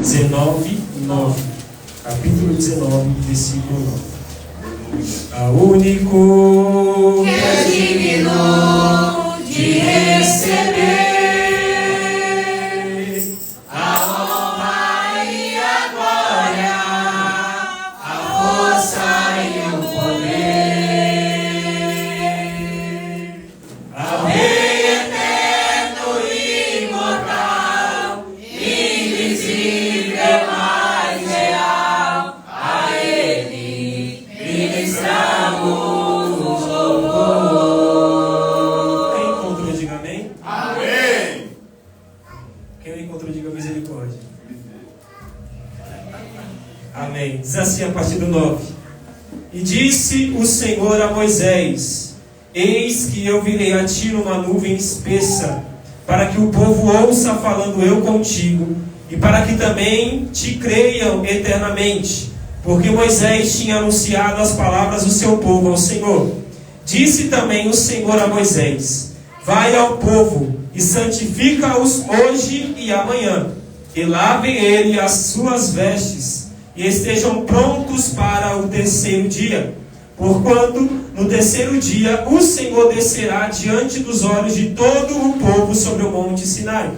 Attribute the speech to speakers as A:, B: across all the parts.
A: 19, 9. Capítulo 19, versículo 9. A único
B: que é digno de receber a honra e a glória, a força e o poder, ao Rei eterno e imortal, invisível, mas real, a Ele ministramos louvor.
A: Quem encontrou, diga amém.
B: Amém.
A: Quem não encontrou, diga misericórdia. Amém. Diz assim a partir do 9. E disse o Senhor a Moisés: Eis que eu virei a ti numa nuvem espessa, para que o povo ouça falando eu contigo, e para que também te creiam eternamente. Porque Moisés tinha anunciado as palavras do seu povo ao Senhor. Disse também o Senhor a Moisés: Vai ao povo e santifica-os hoje e amanhã, e lavem ele as suas vestes, e estejam prontos para o terceiro dia. Porquanto no terceiro dia o Senhor descerá diante dos olhos de todo o povo sobre o monte Sinai,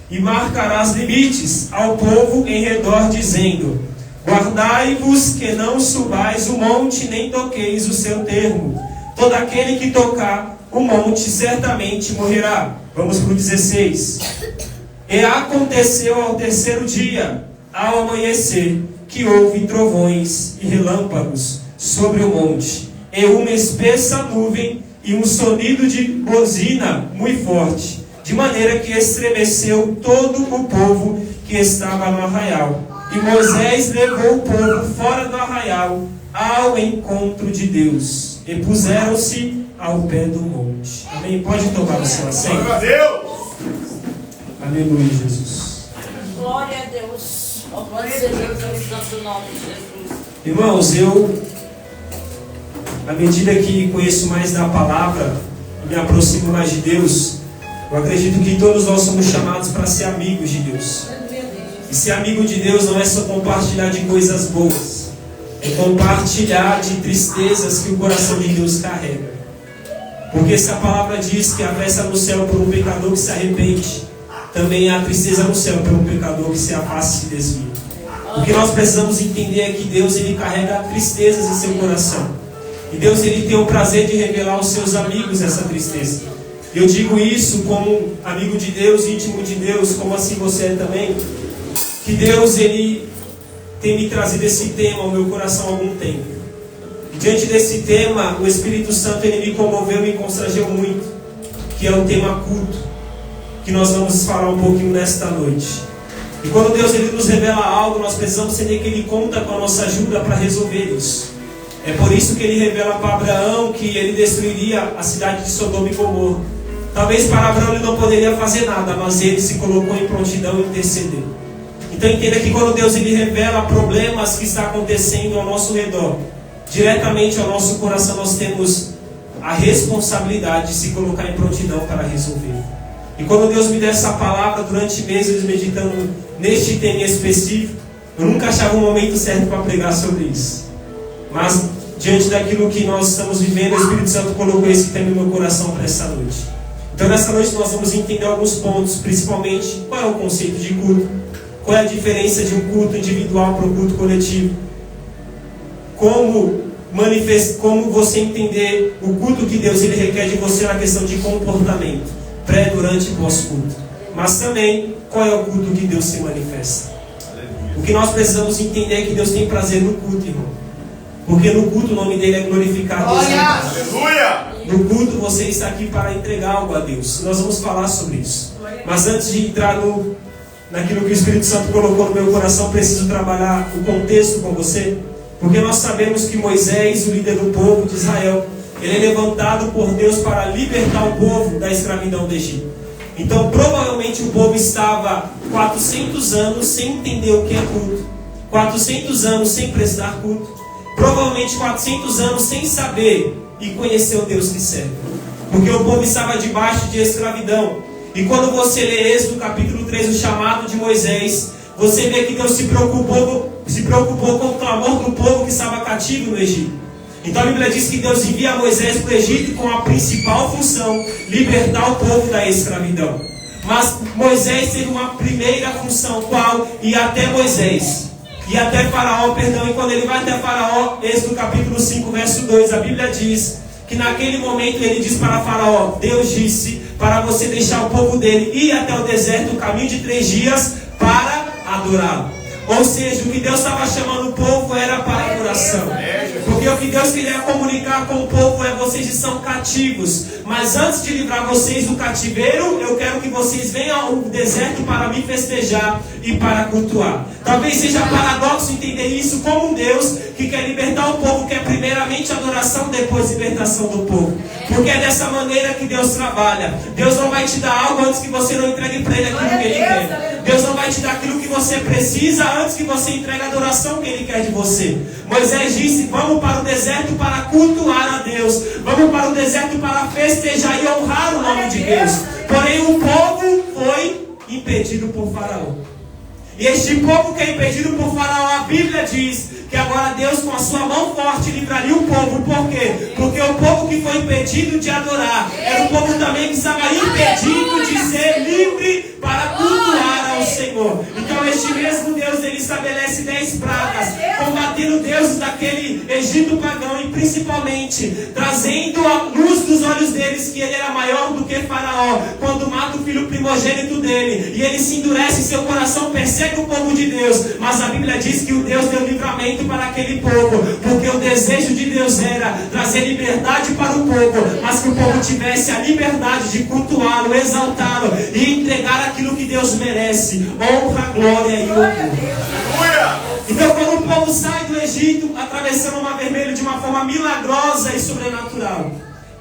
A: e marcará os limites ao povo em redor, dizendo: Guardai-vos que não subais o monte, nem toqueis o seu termo. Todo aquele que tocar o monte certamente morrerá. Vamos para o 16. E aconteceu ao terceiro dia, ao amanhecer, que houve trovões e relâmpagos sobre o monte, e uma espessa nuvem e um sonido de buzina muito forte, de maneira que estremeceu todo o povo que estava no arraial. E Moisés levou o povo fora do arraial ao encontro de Deus, e puseram-se ao pé do monte. Amém? Pode tomar o seu assento.
B: Glória a Deus.
A: Aleluia, Jesus.
C: Glória a Deus. Glória a Deus, no santo nome de Jesus.
A: Irmãos, eu, à medida que conheço mais da palavra e me aproximo mais de Deus, eu acredito que todos nós somos chamados para ser amigos de Deus. E ser amigo de Deus não é só compartilhar de coisas boas, é compartilhar de tristezas que o coração de Deus carrega. Porque se a palavra diz que a festa no céu por um pecador que se arrepende, também há tristeza no céu por um pecador que se afasta e se desvia. O que nós precisamos entender é que Deus, ele carrega tristezas em seu coração. E Deus, ele tem o prazer de revelar aos seus amigos essa tristeza. Eu digo isso como amigo de Deus, íntimo de Deus, como assim você é também, que Deus, ele tem me trazido esse tema ao meu coração há algum tempo. E diante desse tema, o Espírito Santo, ele me comoveu e me constrangeu muito, que é o tema culto, que nós vamos falar um pouquinho nesta noite. E quando Deus, ele nos revela algo, nós precisamos entender que ele conta com a nossa ajuda para resolver isso. É por isso que ele revela para Abraão que ele destruiria a cidade de Sodoma e Gomorra. Talvez para Abraão ele não poderia fazer nada, mas ele se colocou em prontidão e intercedeu. Então entenda que quando Deus, ele revela problemas que está acontecendo ao nosso redor, diretamente ao nosso coração, nós temos a responsabilidade de se colocar em prontidão para resolver. E quando Deus me deu essa palavra durante meses meditando neste tema específico, eu nunca achava um momento certo para pregar sobre isso. Mas diante daquilo que nós estamos vivendo, o Espírito Santo colocou esse tema no meu coração para essa noite. Então nessa noite nós vamos entender alguns pontos, principalmente qual é o conceito de culto, qual é a diferença de um culto individual para um culto coletivo, como você entender o culto que Deus, ele requer de você na questão de comportamento, pré, durante e pós-culto. Mas também, qual é o culto que Deus se manifesta. O que nós precisamos entender é que Deus tem prazer no culto, irmão. Porque no culto o nome dele é glorificado.
B: Aleluia!
A: No culto você está aqui para entregar algo a Deus. Nós vamos falar sobre isso. Mas antes de entrar naquilo que o Espírito Santo colocou no meu coração, preciso trabalhar o contexto com você. Porque nós sabemos que Moisés, o líder do povo de Israel, ele é levantado por Deus para libertar o povo da escravidão do Egito. Então provavelmente o povo estava 400 anos sem entender o que é culto, 400 anos sem prestar culto, provavelmente 400 anos sem saber e conhecer o Deus que serve. Porque o povo estava debaixo de escravidão. E quando você lê Êxodo capítulo 3, o chamado de Moisés, você vê que Deus se preocupou com o clamor do povo que estava cativo no Egito. Então a Bíblia diz que Deus envia Moisés para o Egito com a principal função, libertar o povo da escravidão. Mas Moisés teve uma primeira função, qual? Ir até Moisés. E até Faraó, perdão, e quando ele vai até Faraó, Êxodo capítulo 5, verso 2, a Bíblia diz que naquele momento ele diz para Faraó, Deus disse para você deixar o povo dele ir até o deserto, o caminho de 3 dias, para adorá-lo. Ou seja, o que Deus estava chamando o povo era para adoração. Porque o que Deus queria comunicar com o povo é: vocês são cativos, mas antes de livrar vocês do cativeiro, eu quero que vocês venham ao deserto para me festejar e para cultuar. Talvez seja paradoxo entender isso como um Deus que quer libertar o povo, quer primeiramente adoração, depois libertação do povo. Porque é dessa maneira que Deus trabalha. Deus não vai te dar algo antes que você não entregue para Ele aquilo que Ele quer. Deus não vai te dar aquilo que você precisa antes que você entregue a adoração que Ele quer de você. Moisés disse: vamos para o deserto para cultuar a Deus. Vamos para o deserto para festejar e honrar o nome de Deus. Porém o povo foi impedido por Faraó. E este povo que é impedido por Faraó, a Bíblia diz que agora Deus com a sua mão forte livraria o povo. Por quê? Porque o povo que foi impedido de adorar era o povo também que estava impedido de ser livre para cultuar ao Senhor. Então este mesmo Deus, ele estabelece 10 pragas, combatendo deuses daquele Egito pagão e principalmente trazendo a luz dos olhos deles que ele era maior do que Faraó, quando mata o filho primogênito dele, e ele se endurece em seu coração, persegue o povo de Deus. Mas a Bíblia diz que o Deus deu livramento para aquele povo, porque o desejo de Deus era trazer liberdade para o povo, mas que o povo tivesse a liberdade de cultuá-lo, exaltá-lo e entregar aquilo que Deus merece: honra, glória e louvor. Então quando o povo sai do Egito, atravessando o Mar Vermelho de uma forma milagrosa e sobrenatural,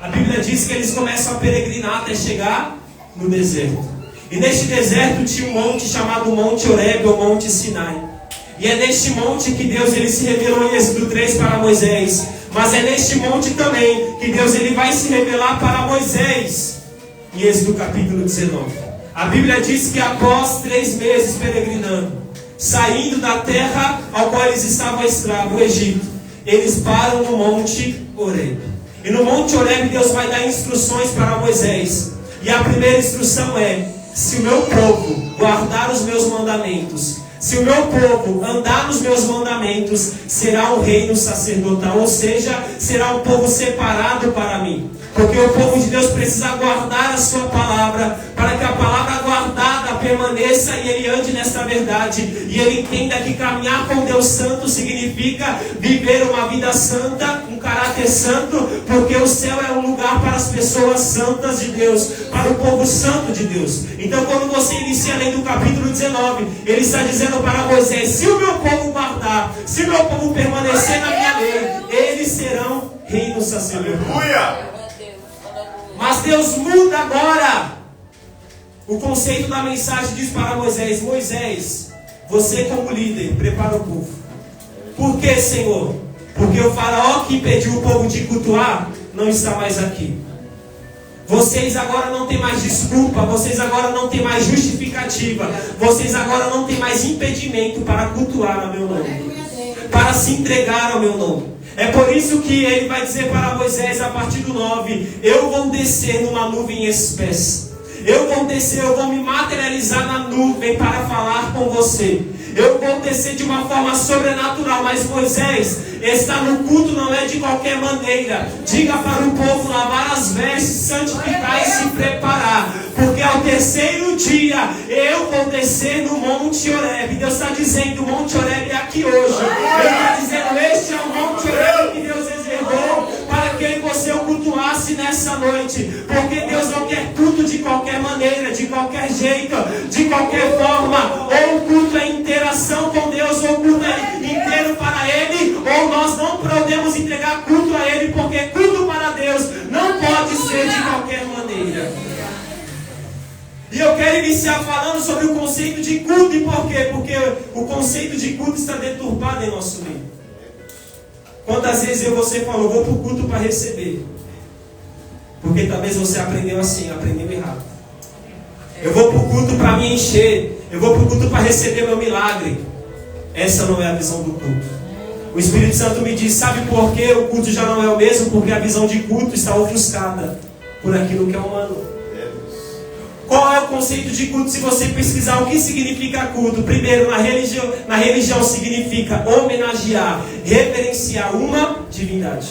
A: a Bíblia diz que eles começam a peregrinar até chegar no deserto. E neste deserto tinha um monte chamado Monte Horebe ou Monte Sinai. E é neste monte que Deus ele se revelou em Êxodo 3 para Moisés. Mas é neste monte também que Deus ele vai se revelar para Moisés em Êxodo capítulo 19. A Bíblia diz que após 3 meses peregrinando, saindo da terra ao qual eles estavam escravos, o Egito, eles param no Monte Horebe. E no Monte Horebe Deus vai dar instruções para Moisés. E a primeira instrução é: se o meu povo guardar os meus mandamentos, se o meu povo andar nos meus mandamentos, será um reino sacerdotal, ou seja, será um povo separado para mim. Porque o povo de Deus precisa guardar a sua palavra, para que a palavra guardada permaneça e ele ande nesta verdade. E ele entenda que caminhar com Deus santo significa viver uma vida santa, um caráter santo, porque o céu é um lugar para as pessoas santas de Deus, para o povo santo de Deus. Então quando você inicia além do capítulo 19, ele está dizendo para Moisés: se o meu povo guardar, se o meu povo permanecer na minha lei, eles serão reino sacerdotal. Mas Deus muda agora o conceito da mensagem. Diz para Moisés: Moisés, você como líder, prepara o povo. Por que, Senhor? Porque o faraó que impediu o povo de cultuar não está mais aqui. Vocês agora não têm mais desculpa, vocês agora não têm mais justificativa, vocês agora não têm mais impedimento para cultuar ao meu nome, para se entregar ao meu nome. É por isso que ele vai dizer para Moisés a partir do 9: eu vou descer numa nuvem espessa. Eu vou descer, eu vou me materializar na nuvem para falar com você. Eu vou descer de uma forma sobrenatural. Mas Moisés, estar no culto não é de qualquer maneira. Diga para o povo lavar as vestes, santificar e se preparar, porque ao terceiro dia eu vou descer no Monte Horebe. Deus está dizendo: o Monte Horebe é aqui hoje. Ele está dizendo: este é o Monte Horebe que Deus reservou para que você o cultuasse nessa noite. Porque Deus não quer culto de qualquer maneira, de qualquer jeito, de qualquer forma. Ou o culto é interação com Deus, ou o culto é inteiro para Ele, ou nós não podemos entregar culto a Ele, porque culto para Deus não pode ser de qualquer maneira. E eu quero iniciar falando sobre o conceito de culto. E por quê? Porque o conceito de culto está deturpado em nosso meio. Quantas vezes você falou: vou para o culto para receber? Porque talvez você aprendeu assim, aprendeu errado. Eu vou para o culto para me encher. Eu vou para o culto para receber meu milagre. Essa não é a visão do culto. O Espírito Santo me diz, sabe por que o culto já não é o mesmo? Porque a visão de culto está ofuscada por aquilo que é humano. Qual é o conceito de culto? Se você pesquisar o que significa culto, primeiro, na religião significa homenagear, reverenciar uma divindade.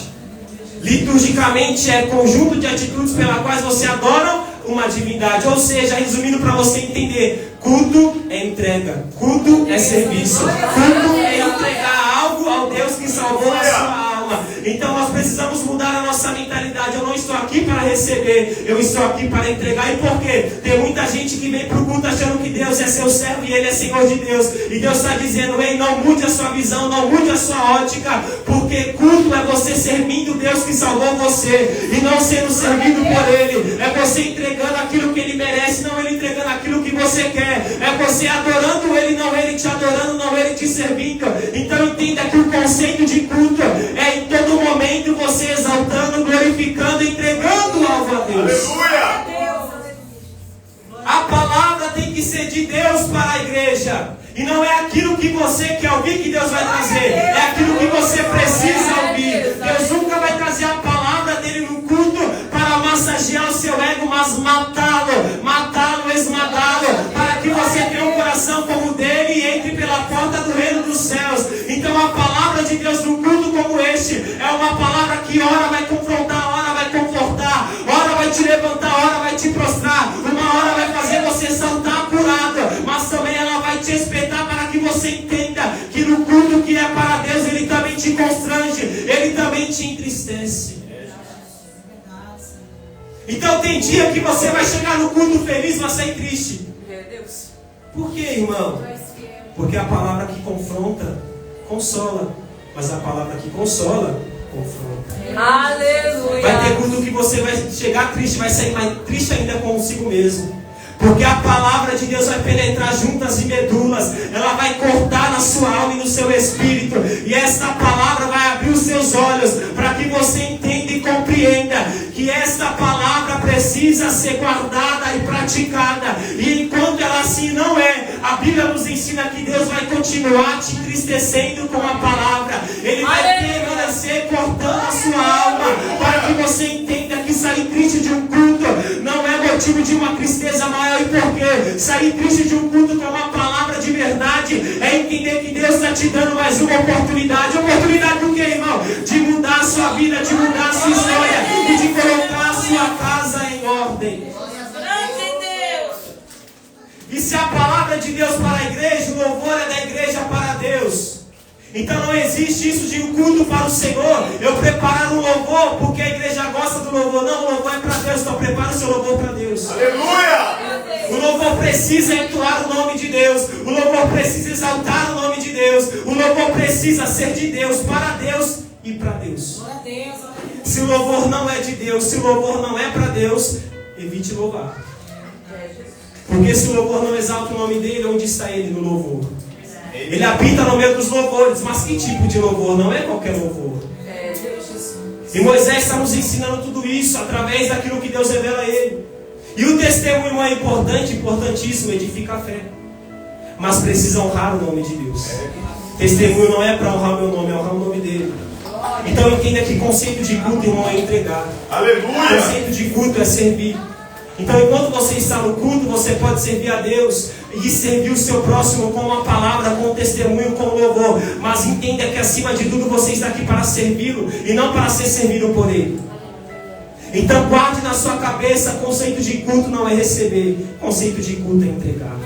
A: Liturgicamente é conjunto de atitudes pelas quais você adora uma divindade. Ou seja, resumindo para você entender, culto é entrega, culto é serviço, culto é entregar algo ao Deus que salvou a sua alma. Então nós precisamos mudar a nossa mentalidade. Eu não estou aqui para receber, eu estou aqui para entregar. E por quê? Tem muita gente que vem para o culto achando que Deus é seu servo e Ele é Senhor de Deus. E Deus está dizendo, ei, não mude a sua visão, não mude a sua ótica, porque culto é você servindo o Deus que salvou você e não sendo servido por Ele. É você entregando aquilo que Ele merece, não Ele entregando aquilo que você quer. É você adorando Ele, não Ele te adorando, não Ele te servindo. Então entenda que o conceito de culto é em todo momento você exaltando, glorificando, entregando algo a Deus.
B: Aleluia!
A: A palavra tem que ser de Deus para a igreja. E não é aquilo que você quer ouvir que Deus vai trazer. É aquilo que você precisa ouvir. Deus nunca vai trazer a palavra dele no culto para massagear o seu ego, mas matá-lo, esmagá-lo, para que você tenha um coração como o dele e entre pela porta do reino dos céus. Então a palavra de Deus num culto como este é uma palavra que ora vai confrontar, ora vai confortar, ora vai te levantar, ora vai te prostrar, uma hora vai fazer você saltar curado, mas também ela vai te espetar para que você entenda que no culto que é para Deus, Ele também te constrange, Ele também te entristece. Então tem dia que você vai chegar no culto feliz, mas sair triste. Por que, irmão? Porque a palavra que confronta, consola. Mas a palavra que consola, confronta.
C: Aleluia.
A: Vai ter culto que você vai chegar triste, vai sair mais triste ainda consigo mesmo. Porque a palavra de Deus vai penetrar juntas e medulas. Ela vai cortar na sua alma e no seu espírito. E esta palavra vai abrir os seus olhos para que você entenda e compreenda que esta palavra precisa ser guardada e praticada. E enquanto ela assim não é, a Bíblia nos ensina que Deus vai continuar te entristecendo com a palavra. Ele vai permanecer cortando a sua alma para que você entenda que sair triste de um culto não é motivo de uma tristeza maior. E por quê? Sair triste de um culto com uma palavra de verdade é entender que Deus está te dando mais uma oportunidade. Oportunidade do quê, irmão? De mudar a sua vida, de mudar a sua história e de colocar a sua casa em ordem. E se a palavra é de Deus para a igreja, o louvor é da igreja para Deus. Então não existe isso de um culto para o Senhor. Eu preparar um louvor porque a igreja gosta do louvor. Não, o louvor é para Deus. Então prepara o seu louvor para Deus.
B: Aleluia!
A: O louvor precisa entoar o nome de Deus. O louvor precisa exaltar o nome de Deus. O louvor precisa ser de Deus, para Deus e para Deus. Se o louvor não é de Deus, se o louvor não é para Deus, evite louvar. Porque se o louvor não exalta o nome dele, onde está ele no louvor? Ele habita no meio dos louvores. Mas que tipo de louvor? Não é qualquer louvor. E Moisés está nos ensinando tudo isso através daquilo que Deus revela a ele. E o testemunho é importante, importantíssimo, edifica a fé. Mas precisa honrar o nome de Deus. Testemunho não é para honrar o meu nome, é honrar o nome dele. Então entenda que conceito de culto, irmão, é entregar.
B: Aleluia!
A: Conceito de culto é servir. Então enquanto você está no culto, você pode servir a Deus e servir o seu próximo com uma palavra, com um testemunho, com um louvor. Mas entenda que acima de tudo você está aqui para servi-lo e não para ser servido por ele. Então guarde na sua cabeça, conceito de culto não é receber, conceito de culto é entregar.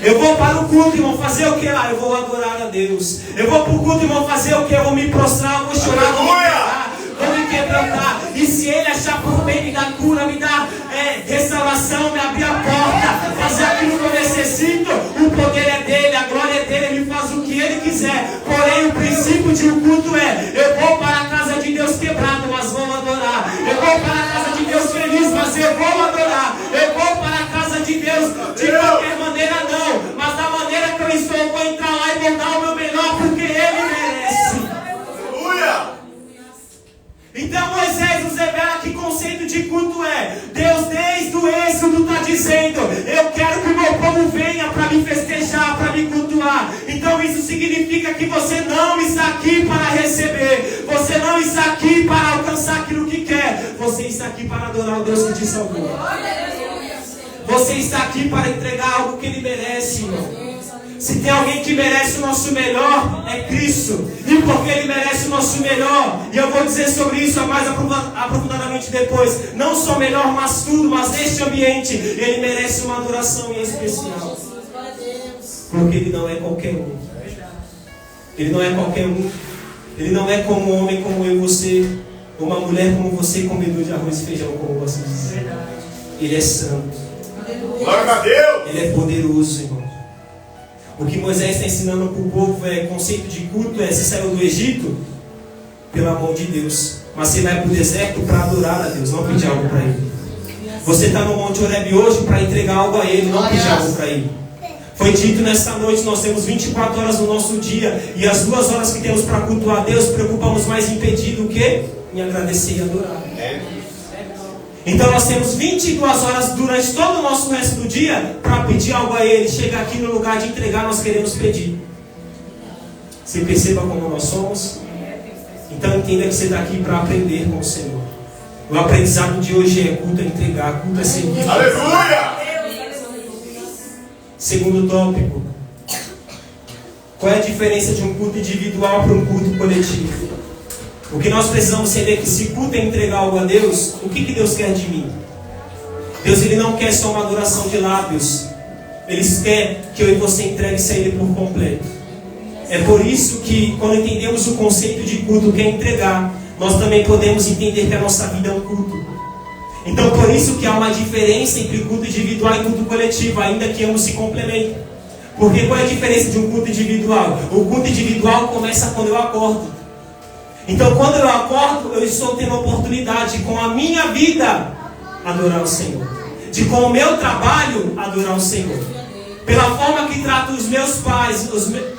A: Eu vou para o culto, irmão, fazer o que lá? Eu vou adorar a Deus. Eu vou para o culto, irmão, fazer o que? Eu vou me prostrar, eu vou chorar, vou me quebrar, vou me quebrantar. E se ele achar por bem, me dá cura, me dá restauração, me abrir a porta, fazer aquilo que eu necessito, o poder é dele, a glória é dele, ele faz o que ele quiser. Porém, o princípio de um culto é: eu vou para a casa de Deus quebrado, mas vou adorar. Eu vou para a casa de Deus feliz, mas eu vou adorar. Eu vou para a casa de Deus de qualquer maneira, não, mas da maneira que eu estou, eu vou entrar lá e vou dar o meu melhor, porque ele merece.
B: Aleluia!
A: Então Moisés nos revela que conceito de culto é: Deus desde o Êxodo está dizendo: eu quero que o meu povo venha para Então isso significa que você não está aqui para receber. Você não está aqui para alcançar aquilo que quer. Você está aqui para adorar o Deus que te salvou. Você está aqui para entregar algo que Ele merece, irmão. Se tem alguém que merece o nosso melhor, é Cristo. E porque Ele merece o nosso melhor, e eu vou dizer sobre isso mais aprofundadamente depois, não só melhor, mas tudo, mas neste ambiente, Ele merece uma adoração em especial. Porque Ele não é qualquer um. Ele não é qualquer um. Ele não é como um homem como eu e você, ou uma mulher como você, com menu de arroz e feijão, como eu gosto de dizer. Ele é santo.
B: Glória a Deus.
A: Ele é poderoso, irmão. O que Moisés está ensinando para o povo é conceito de culto, você saiu do Egito pela mão de Deus, mas você vai para o deserto para adorar a Deus, não pedir algo para Ele. Você está no Monte Horebe hoje para entregar algo a Ele, não pedir algo para Ele. Foi dito nesta noite, nós temos 24 horas no nosso dia, e as 2 horas que temos para cultuar a Deus, preocupamos mais em pedir do que em agradecer e adorar. Então nós temos 22 horas durante todo o nosso resto do dia para pedir algo a Ele. Chegar aqui no lugar de entregar, nós queremos pedir. Você perceba como nós somos? Então entenda que você está aqui para aprender com o Senhor. O aprendizado de hoje é culto a entregar, culto a servir.
B: Aleluia!
A: Segundo tópico. Qual é a diferença de um culto individual para um culto coletivo? O que nós precisamos entender é que se culto é entregar algo a Deus, o que Deus quer de mim? Deus Ele não quer só uma adoração de lábios. Ele quer que eu e você entregue-se a Ele por completo. É por isso que quando entendemos o conceito de culto que é entregar, nós também podemos entender que a nossa vida é um culto. Então por isso que há uma diferença entre culto individual e culto coletivo, ainda que ambos se complementem. Porque qual é a diferença de um culto individual? O culto individual começa quando eu acordo. Então quando eu acordo, eu estou tendo a oportunidade de, com a minha vida, adorar o Senhor. De com o meu trabalho, adorar o Senhor. Pela forma que trata os meus pais,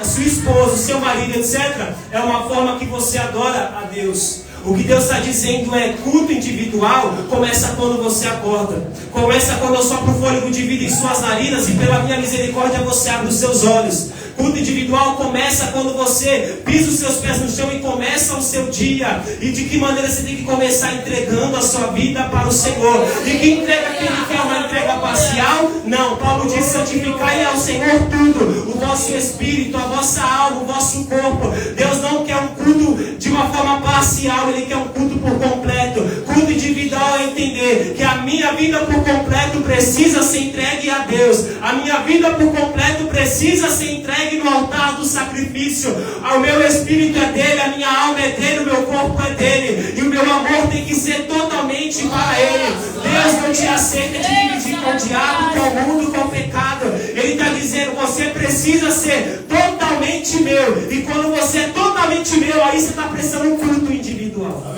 A: a sua esposa, o seu marido, etc. É uma forma que você adora a Deus. O que Deus está dizendo é culto individual começa quando você acorda. Começa quando eu sopro o fôlego de vida em suas narinas e pela minha misericórdia você abre os seus olhos. Culto individual começa quando você pisa os seus pés no chão e começa o seu dia. E de que maneira você tem que começar entregando a sua vida para o Senhor. E que entrega que Ele quer, uma entrega parcial? Não, Paulo diz: santificai ao Senhor tudo, o vosso espírito, a vossa alma, o vosso corpo. Deus não quer um culto de uma forma parcial, Ele quer um culto por completo. Culto individual é entender que a minha vida por completo precisa ser entregue a Deus. A minha vida por completo precisa ser entregue no altar do sacrifício. O meu espírito é dele, a minha alma é dele, o meu corpo é dele. E o meu amor tem que ser totalmente para Ele. Deus não te aceita de dividir com o diabo, com o mundo, com o pecado. Ele está dizendo: você precisa ser totalmente meu. E quando você é totalmente meu, aí você está prestando um culto individual.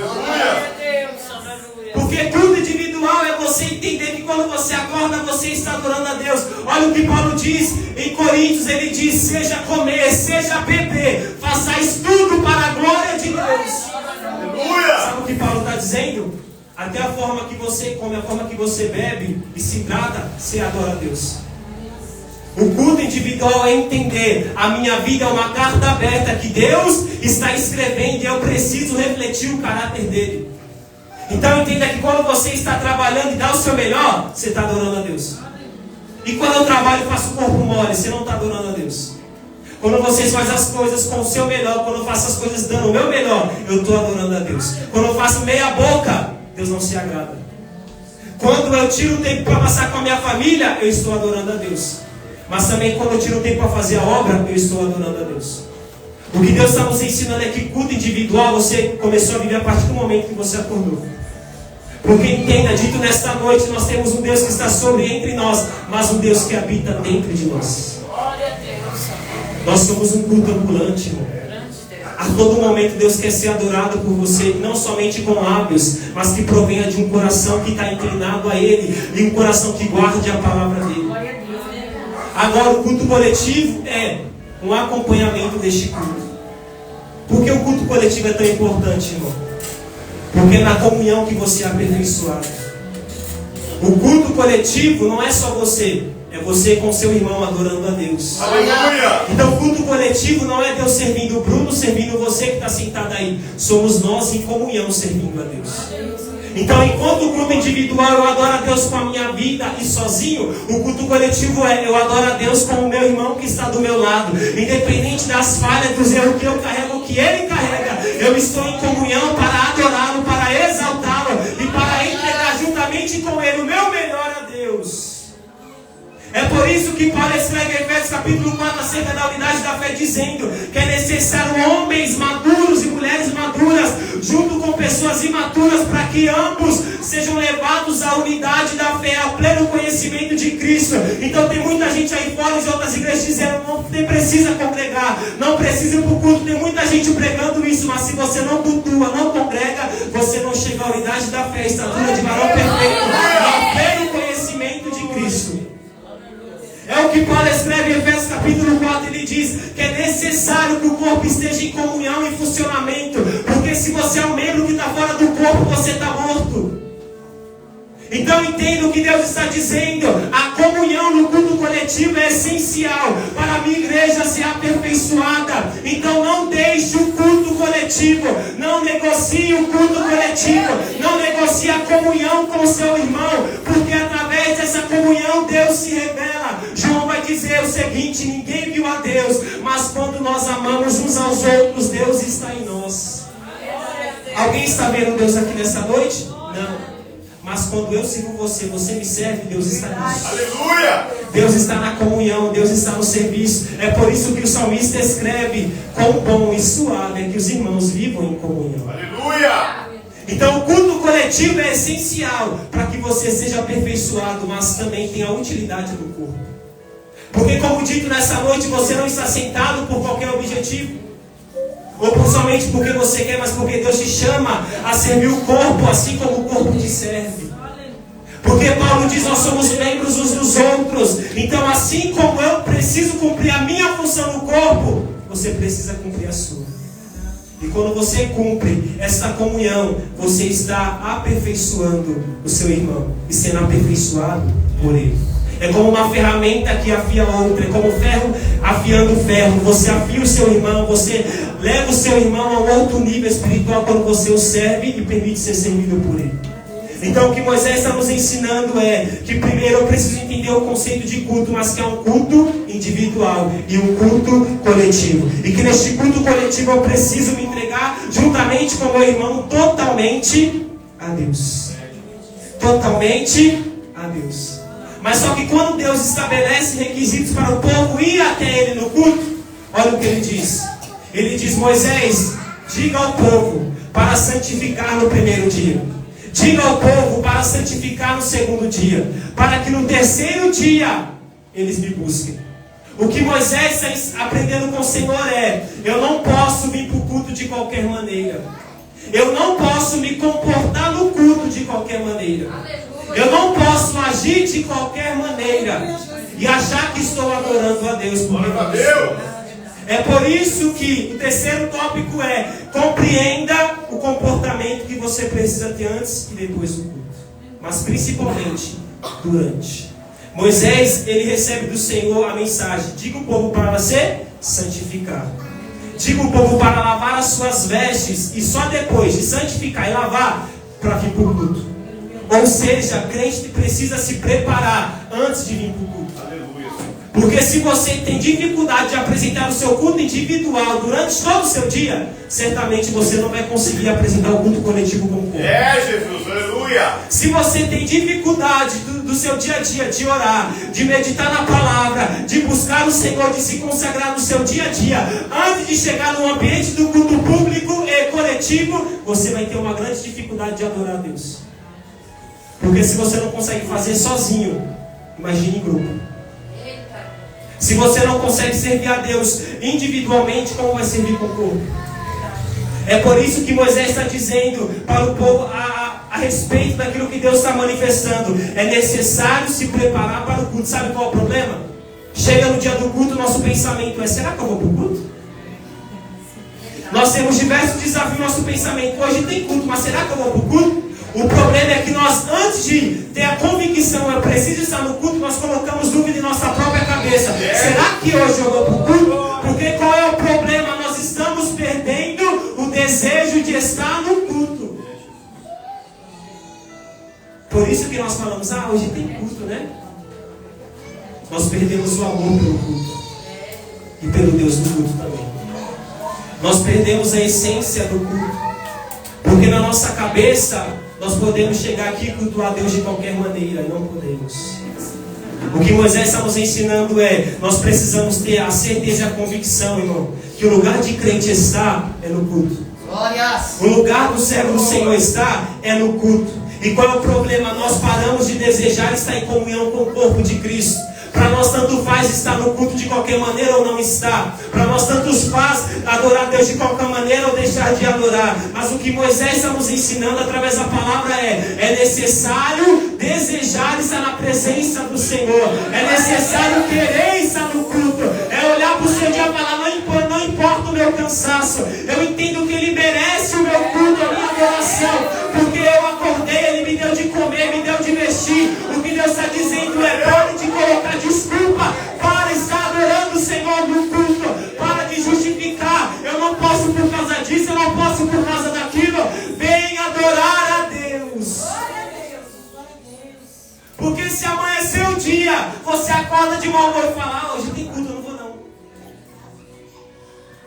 A: Porque culto individual é você entender que quando você acorda, você está adorando a Deus. Olha o que Paulo diz em Coríntios. Ele diz: seja comer, seja beber, façais tudo para a glória de Deus.
B: Aleluia!
A: Sabe o que Paulo está dizendo? Até a forma que você come, a forma que você bebe e se hidrata, você adora a Deus. O culto individual é entender: a minha vida é uma carta aberta que Deus está escrevendo e eu preciso refletir o caráter dele. Então entenda que quando você está trabalhando e dá o seu melhor, você está adorando a Deus. E quando eu trabalho e faço o corpo mole, você não está adorando a Deus. Quando você faz as coisas com o seu melhor, quando eu faço as coisas dando o meu melhor, eu estou adorando a Deus. Quando eu faço meia boca, Deus não se agrada. Quando eu tiro o tempo para passar com a minha família, eu estou adorando a Deus. Mas também quando eu tiro o tempo para fazer a obra, eu estou adorando a Deus. O que Deus está nos ensinando é que culto individual você começou a viver a partir do momento que você acordou. Porque entenda, dito nesta noite, nós temos um Deus que está sobre entre nós, mas um Deus que habita dentro de nós. Nós somos um culto ambulante, irmão. A todo momento Deus quer ser adorado por você, não somente com lábios, mas que provenha de um coração que está inclinado a Ele, e um coração que guarde a palavra dEle. Agora o culto coletivo é um acompanhamento deste culto. Por que o culto coletivo é tão importante, irmão? Porque é na comunhão que você é aperfeiçoado. O culto coletivo não é só você, É você com seu irmão adorando a Deus.
B: Aleluia.
A: Então o culto coletivo não é Deus servindo o Bruno, servindo você que está sentado aí. Somos nós em comunhão servindo a Deus. Então enquanto o culto individual eu adoro a Deus com a minha vida e sozinho, o culto coletivo é eu adoro a Deus com o meu irmão que está do meu lado. Independente das falhas, dos erros que eu carrego, que ele carrega, eu estou em comunhão para adorá-lo, para exaltá-lo e para entregar juntamente com ele o meu melhor a Deus. É por isso que Paulo escreve em Efésios capítulo 4 acerca da unidade da fé, dizendo que é necessário homens maduros e mulheres maduras, junto com pessoas imaturas, para que ambos sejam levados à unidade da fé, ao pleno conhecimento de Cristo. Então tem muita gente aí fora de outras igrejas dizendo, não precisa congregar, não precisa ir para o culto. Tem muita gente pregando isso, mas se você não cultua, não congrega, você não chega à unidade da fé, a estatura de varão perfeito, ao pleno conhecimento de Cristo. É o que Paulo escreve em Efésios capítulo 4, ele diz que é necessário que o corpo esteja em comunhão e funcionamento, porque se você é um membro que está fora do corpo, você está morto. Então entenda o que Deus está dizendo. A comunhão no culto coletivo é essencial para a minha igreja ser aperfeiçoada. Então não deixe o culto coletivo, não negocie o culto coletivo, não negocie a comunhão com o seu irmão, porque através dessa comunhão Deus se revela. João vai dizer o seguinte: ninguém viu a Deus, mas quando nós amamos uns aos outros, Deus está em nós. Alguém está vendo Deus aqui nessa noite? Não. Mas quando eu sirvo você, você me serve, Deus está nisso.
B: Aleluia!
A: Deus está na comunhão, Deus está no serviço. É por isso que o salmista escreve: quão bom e suave é que os irmãos vivam em comunhão.
B: Aleluia!
A: Então o culto coletivo é essencial para que você seja aperfeiçoado, mas também tem a utilidade do corpo. Porque como dito nessa noite, você não está sentado por qualquer objetivo, ou somente porque você quer, mas porque Deus te chama a servir o corpo, assim como o corpo te serve. Porque Paulo diz, nós somos membros uns dos outros. Então assim como eu preciso cumprir a minha função no corpo, você precisa cumprir a sua. E quando você cumpre esta comunhão, você está aperfeiçoando o seu irmão e sendo aperfeiçoado por ele. É como uma ferramenta que afia outra, é como ferro afiando ferro. Você afia o seu irmão, você leva o seu irmão a um outro nível espiritual quando você o serve e permite ser servido por ele. Então o que Moisés está nos ensinando é que primeiro eu preciso entender o conceito de culto, mas que é um culto individual e um culto coletivo. E que neste culto coletivo eu preciso me entregar juntamente com o meu irmão totalmente a Deus. Totalmente a Deus. Mas só que quando Deus estabelece requisitos para o povo ir até ele no culto, olha o que ele diz. Ele diz: Moisés, diga ao povo para santificar no primeiro dia. Diga ao povo para santificar no segundo dia, para que no terceiro dia eles me busquem. O que Moisés está aprendendo com o Senhor é: eu não posso vir para o culto de qualquer maneira. Eu não posso me comportar no culto de qualquer maneira. Eu não posso agir de qualquer maneira e achar que estou adorando a Deus.
B: Glória a Deus!
A: É por isso que o terceiro tópico é: compreenda o comportamento que você precisa ter antes e depois do culto, mas principalmente durante. Moisés, ele recebe do Senhor a mensagem: diga o povo para se santificar. Diga o povo para lavar as suas vestes e só depois de santificar e lavar para vir para o culto. Ou seja, o crente precisa se preparar antes de vir para o culto. Porque se você tem dificuldade de apresentar o seu culto individual durante todo o seu dia, certamente você não vai conseguir apresentar o culto coletivo como corpo.
B: É, Jesus, aleluia!
A: Se você tem dificuldade do seu dia a dia de orar, de meditar na palavra, de buscar o Senhor, de se consagrar no seu dia a dia, antes de chegar no ambiente do culto público e coletivo, você vai ter uma grande dificuldade de adorar a Deus. Porque se você não consegue fazer sozinho, imagine em grupo. Se você não consegue servir a Deus individualmente, como vai servir com o corpo? É por isso que Moisés está dizendo para o povo a respeito daquilo que Deus está manifestando. É necessário se preparar para o culto. Sabe qual é o problema? Chega no dia do culto, nosso pensamento é: será que eu vou para o culto? Nós temos diversos desafios no nosso pensamento. Hoje tem culto, mas será que eu vou para o culto? O problema é que nós, antes de ter a convicção, eu preciso estar no culto, nós colocamos dúvida em nossa própria cabeça. Será que hoje eu vou para o culto? Porque qual é o problema? Nós estamos perdendo o desejo de estar no culto. Por isso que nós falamos, hoje tem culto, né? Nós perdemos o amor pelo culto. E pelo Deus do culto também. Nós perdemos a essência do culto. Porque na nossa cabeça, nós podemos chegar aqui e cultuar Deus de qualquer maneira. E não podemos. O que Moisés está nos ensinando nós precisamos ter a certeza e a convicção, irmão, que o lugar de crente está é no culto. O lugar do servo do Senhor está é no culto. E qual é o problema? Nós paramos de desejar estar em comunhão com o corpo de Cristo. Para nós tanto faz estar no culto de qualquer maneira ou não estar. Para nós tanto faz adorar Deus de qualquer maneira ou deixar de adorar. Mas o que Moisés está nos ensinando através da palavra é necessário desejar estar na presença do Senhor. É necessário querer estar no culto. É olhar para o Senhor e falar, não importa o meu cansaço. Eu entendo que Ele merece o meu culto, a minha adoração. Porque eu acordei, Ele me deu de comer, me deu de vestir. O que Deus está dizendo pare de colocar desculpa para estar adorando o Senhor no culto. Para de justificar. Eu não posso por causa disso, eu não posso por causa daquilo. Vem adorar a Deus. Porque se amanhecer o dia, você acorda de mau humor e fala, hoje tem culto, eu não vou não.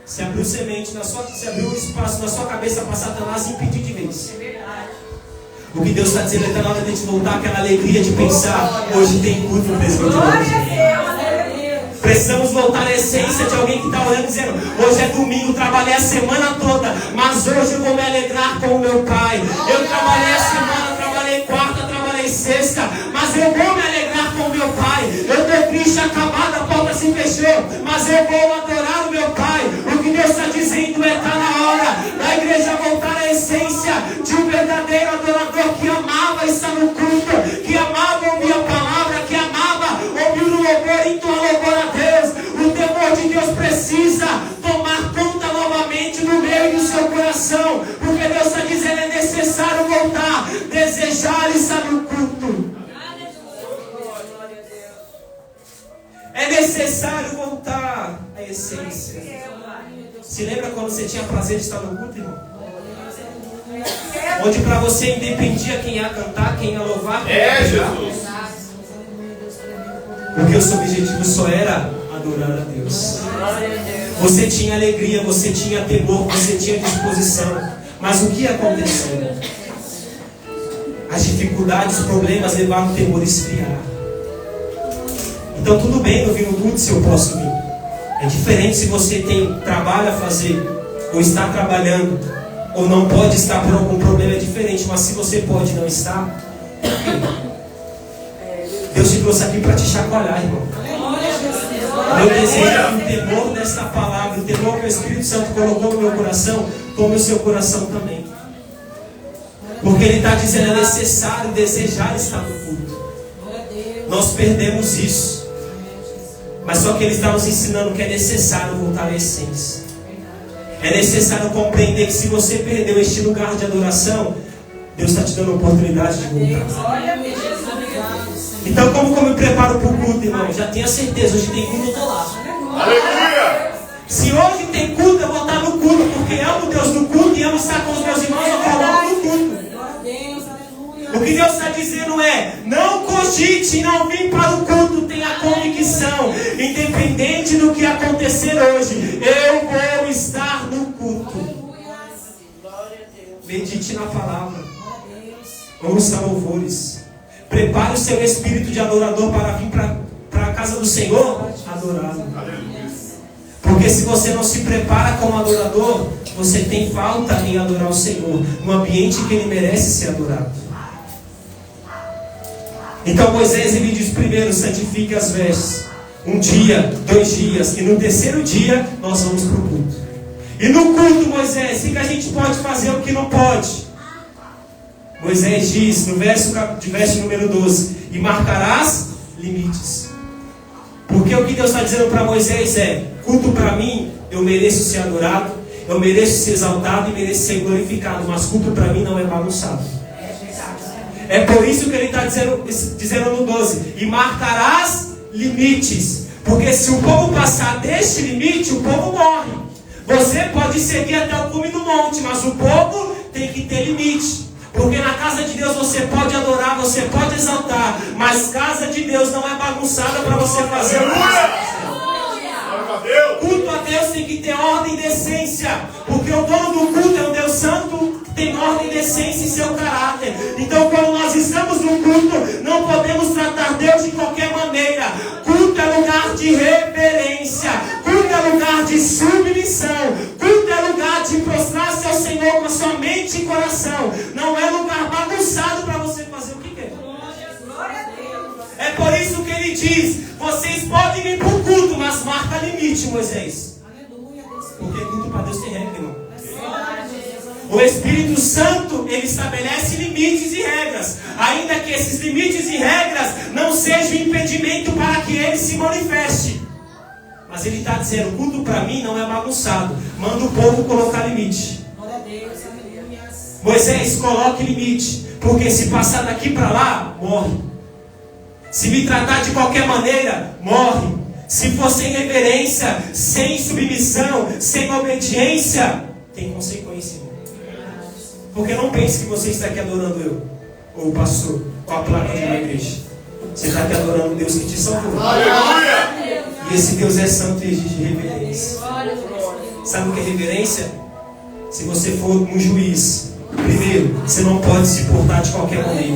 A: Se abriu semente, se abriu espaço na sua cabeça para Satanás impedir de vez. O que Deus está dizendo é que na hora de a gente voltar aquela alegria de pensar, hoje tem culto no presbítero de Deus. Precisamos voltar à essência de alguém que está orando dizendo, hoje é domingo, trabalhei a semana toda, mas hoje eu vou me alegrar com o meu Pai. Eu trabalhei a semana, trabalhei quarta, trabalhei sexta, mas eu vou me alegrar com o meu Pai. Eu estou triste, acabado, a porta se fechou, mas eu vou adorar o meu Pai. O que Deus está dizendo está na hora da igreja voltar à essência de um verdadeiro adorador que amava estar no culto, que amava ouvir a palavra, que amava ouvir o louvor e entoar louvor a Deus. O temor de Deus precisa tomar conta novamente no meu e no seu coração, porque Deus está dizendo é necessário voltar, desejar estar no culto. É necessário voltar à essência. Se lembra quando você tinha prazer de estar no culto, irmão? Onde para você independia quem ia cantar, quem ia louvar, quem ia
B: Jesus.
A: Porque o seu objetivo só era adorar a Deus. Você tinha alegria, você tinha temor, você tinha disposição. Mas o que aconteceu? As dificuldades, os problemas levaram o temor a esfriar. Então tudo bem eu vir no culto se eu posso vir. É diferente se você tem trabalho a fazer, ou está trabalhando, ou não pode estar por algum problema, é diferente. Mas se você pode não estar, Deus te trouxe aqui para te chacoalhar, irmão. Meu desejo é que o temor desta palavra, o temor que o Espírito Santo colocou no meu coração, tome o seu coração também. Porque Ele está dizendo, é necessário desejar estar no culto. Nós perdemos isso. Mas só que Ele está nos ensinando que é necessário voltar à essência. É necessário compreender que se você perdeu este lugar de adoração, Deus está te dando a oportunidade de voltar. Então como que eu me preparo para o culto, irmão? Já tenha certeza, hoje tem culto, eu estou lá.
B: Aleluia!
A: Se hoje tem culto, eu vou estar no culto, porque amo Deus no culto e amo estar com os meus irmãos, eu coloco no culto. O que Deus está dizendo é, não cogite não vir para o culto, tenha convicção, independente do que acontecer hoje, eu vou estar no culto. Medite na palavra, ouça louvores, prepare o seu espírito de adorador para vir para a casa do Senhor, adorá-lo. Porque se você não se prepara como adorador, você tem falta em adorar o Senhor, no ambiente que Ele merece ser adorado. Então Moisés ele diz primeiro, santifique as vestes. 1 dia, 2 dias, e no terceiro dia nós vamos para o culto. E no culto, Moisés, o que a gente pode fazer, o que não pode? Moisés diz no verso número 12, e marcarás limites. Porque o que Deus está dizendo para Moisés é, culto para mim, eu mereço ser adorado, eu mereço ser exaltado e mereço ser glorificado, mas culto para mim não é bagunçado. É por isso que ele está dizendo no 12: e marcarás limites. Porque se o povo passar deste limite, o povo morre. Você pode seguir até o cume do monte, mas o povo tem que ter limite. Porque na casa de Deus você pode adorar, você pode exaltar, mas casa de Deus não é bagunçada para você fazer o que você Culto a Deus tem que ter ordem e decência. Porque o dono do culto é um Deus santo, tem ordem e decência em seu caráter. Então quando nós estamos no culto, não podemos tratar Deus de qualquer maneira. Culto é lugar de reverência. Culto é lugar de submissão. Culto é lugar de prostrar-se ao Senhor com a sua mente e coração. Não é lugar bagunçado para você fazer o que quer. É por isso que ele diz: vocês podem vir para o culto, mas marca limite, Moisés. Porque culto para Deus tem regra, irmão. O Espírito Santo, ele estabelece limites e regras, ainda que esses limites e regras não sejam impedimento para que ele se manifeste. Mas ele está dizendo: culto para mim não é bagunçado. Manda o povo colocar limite. Moisés, coloque limite, porque se passar daqui para lá, morre. Se me tratar de qualquer maneira, morre. Se for sem reverência, sem submissão, sem obediência, tem consequência, irmão. Porque não pense que você está aqui adorando eu, ou o pastor, ou a placa de uma igreja. Você está aqui adorando o Deus que te salvou.
B: Aleluia!
A: E esse Deus é santo e exige reverência. Sabe o que é reverência? Se você for um juiz, primeiro, você não pode se portar de qualquer maneira.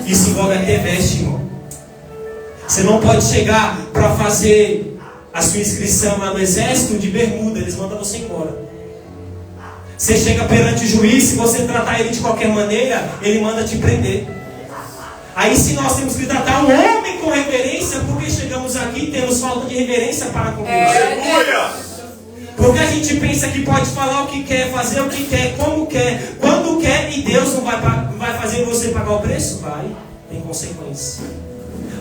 A: Isso envolve até veste, irmão. Você não pode chegar para fazer a sua inscrição lá no exército de bermuda, eles mandam você embora. Você chega perante o juiz, se você tratar ele de qualquer maneira, ele manda te prender. Aí se nós temos que tratar um homem com reverência, porque chegamos aqui e temos falta de reverência para com Deus. Porque a gente pensa que pode falar o que quer, fazer o que quer, como quer, quando quer, e Deus não vai fazer você pagar o preço? Vai, tem consequência.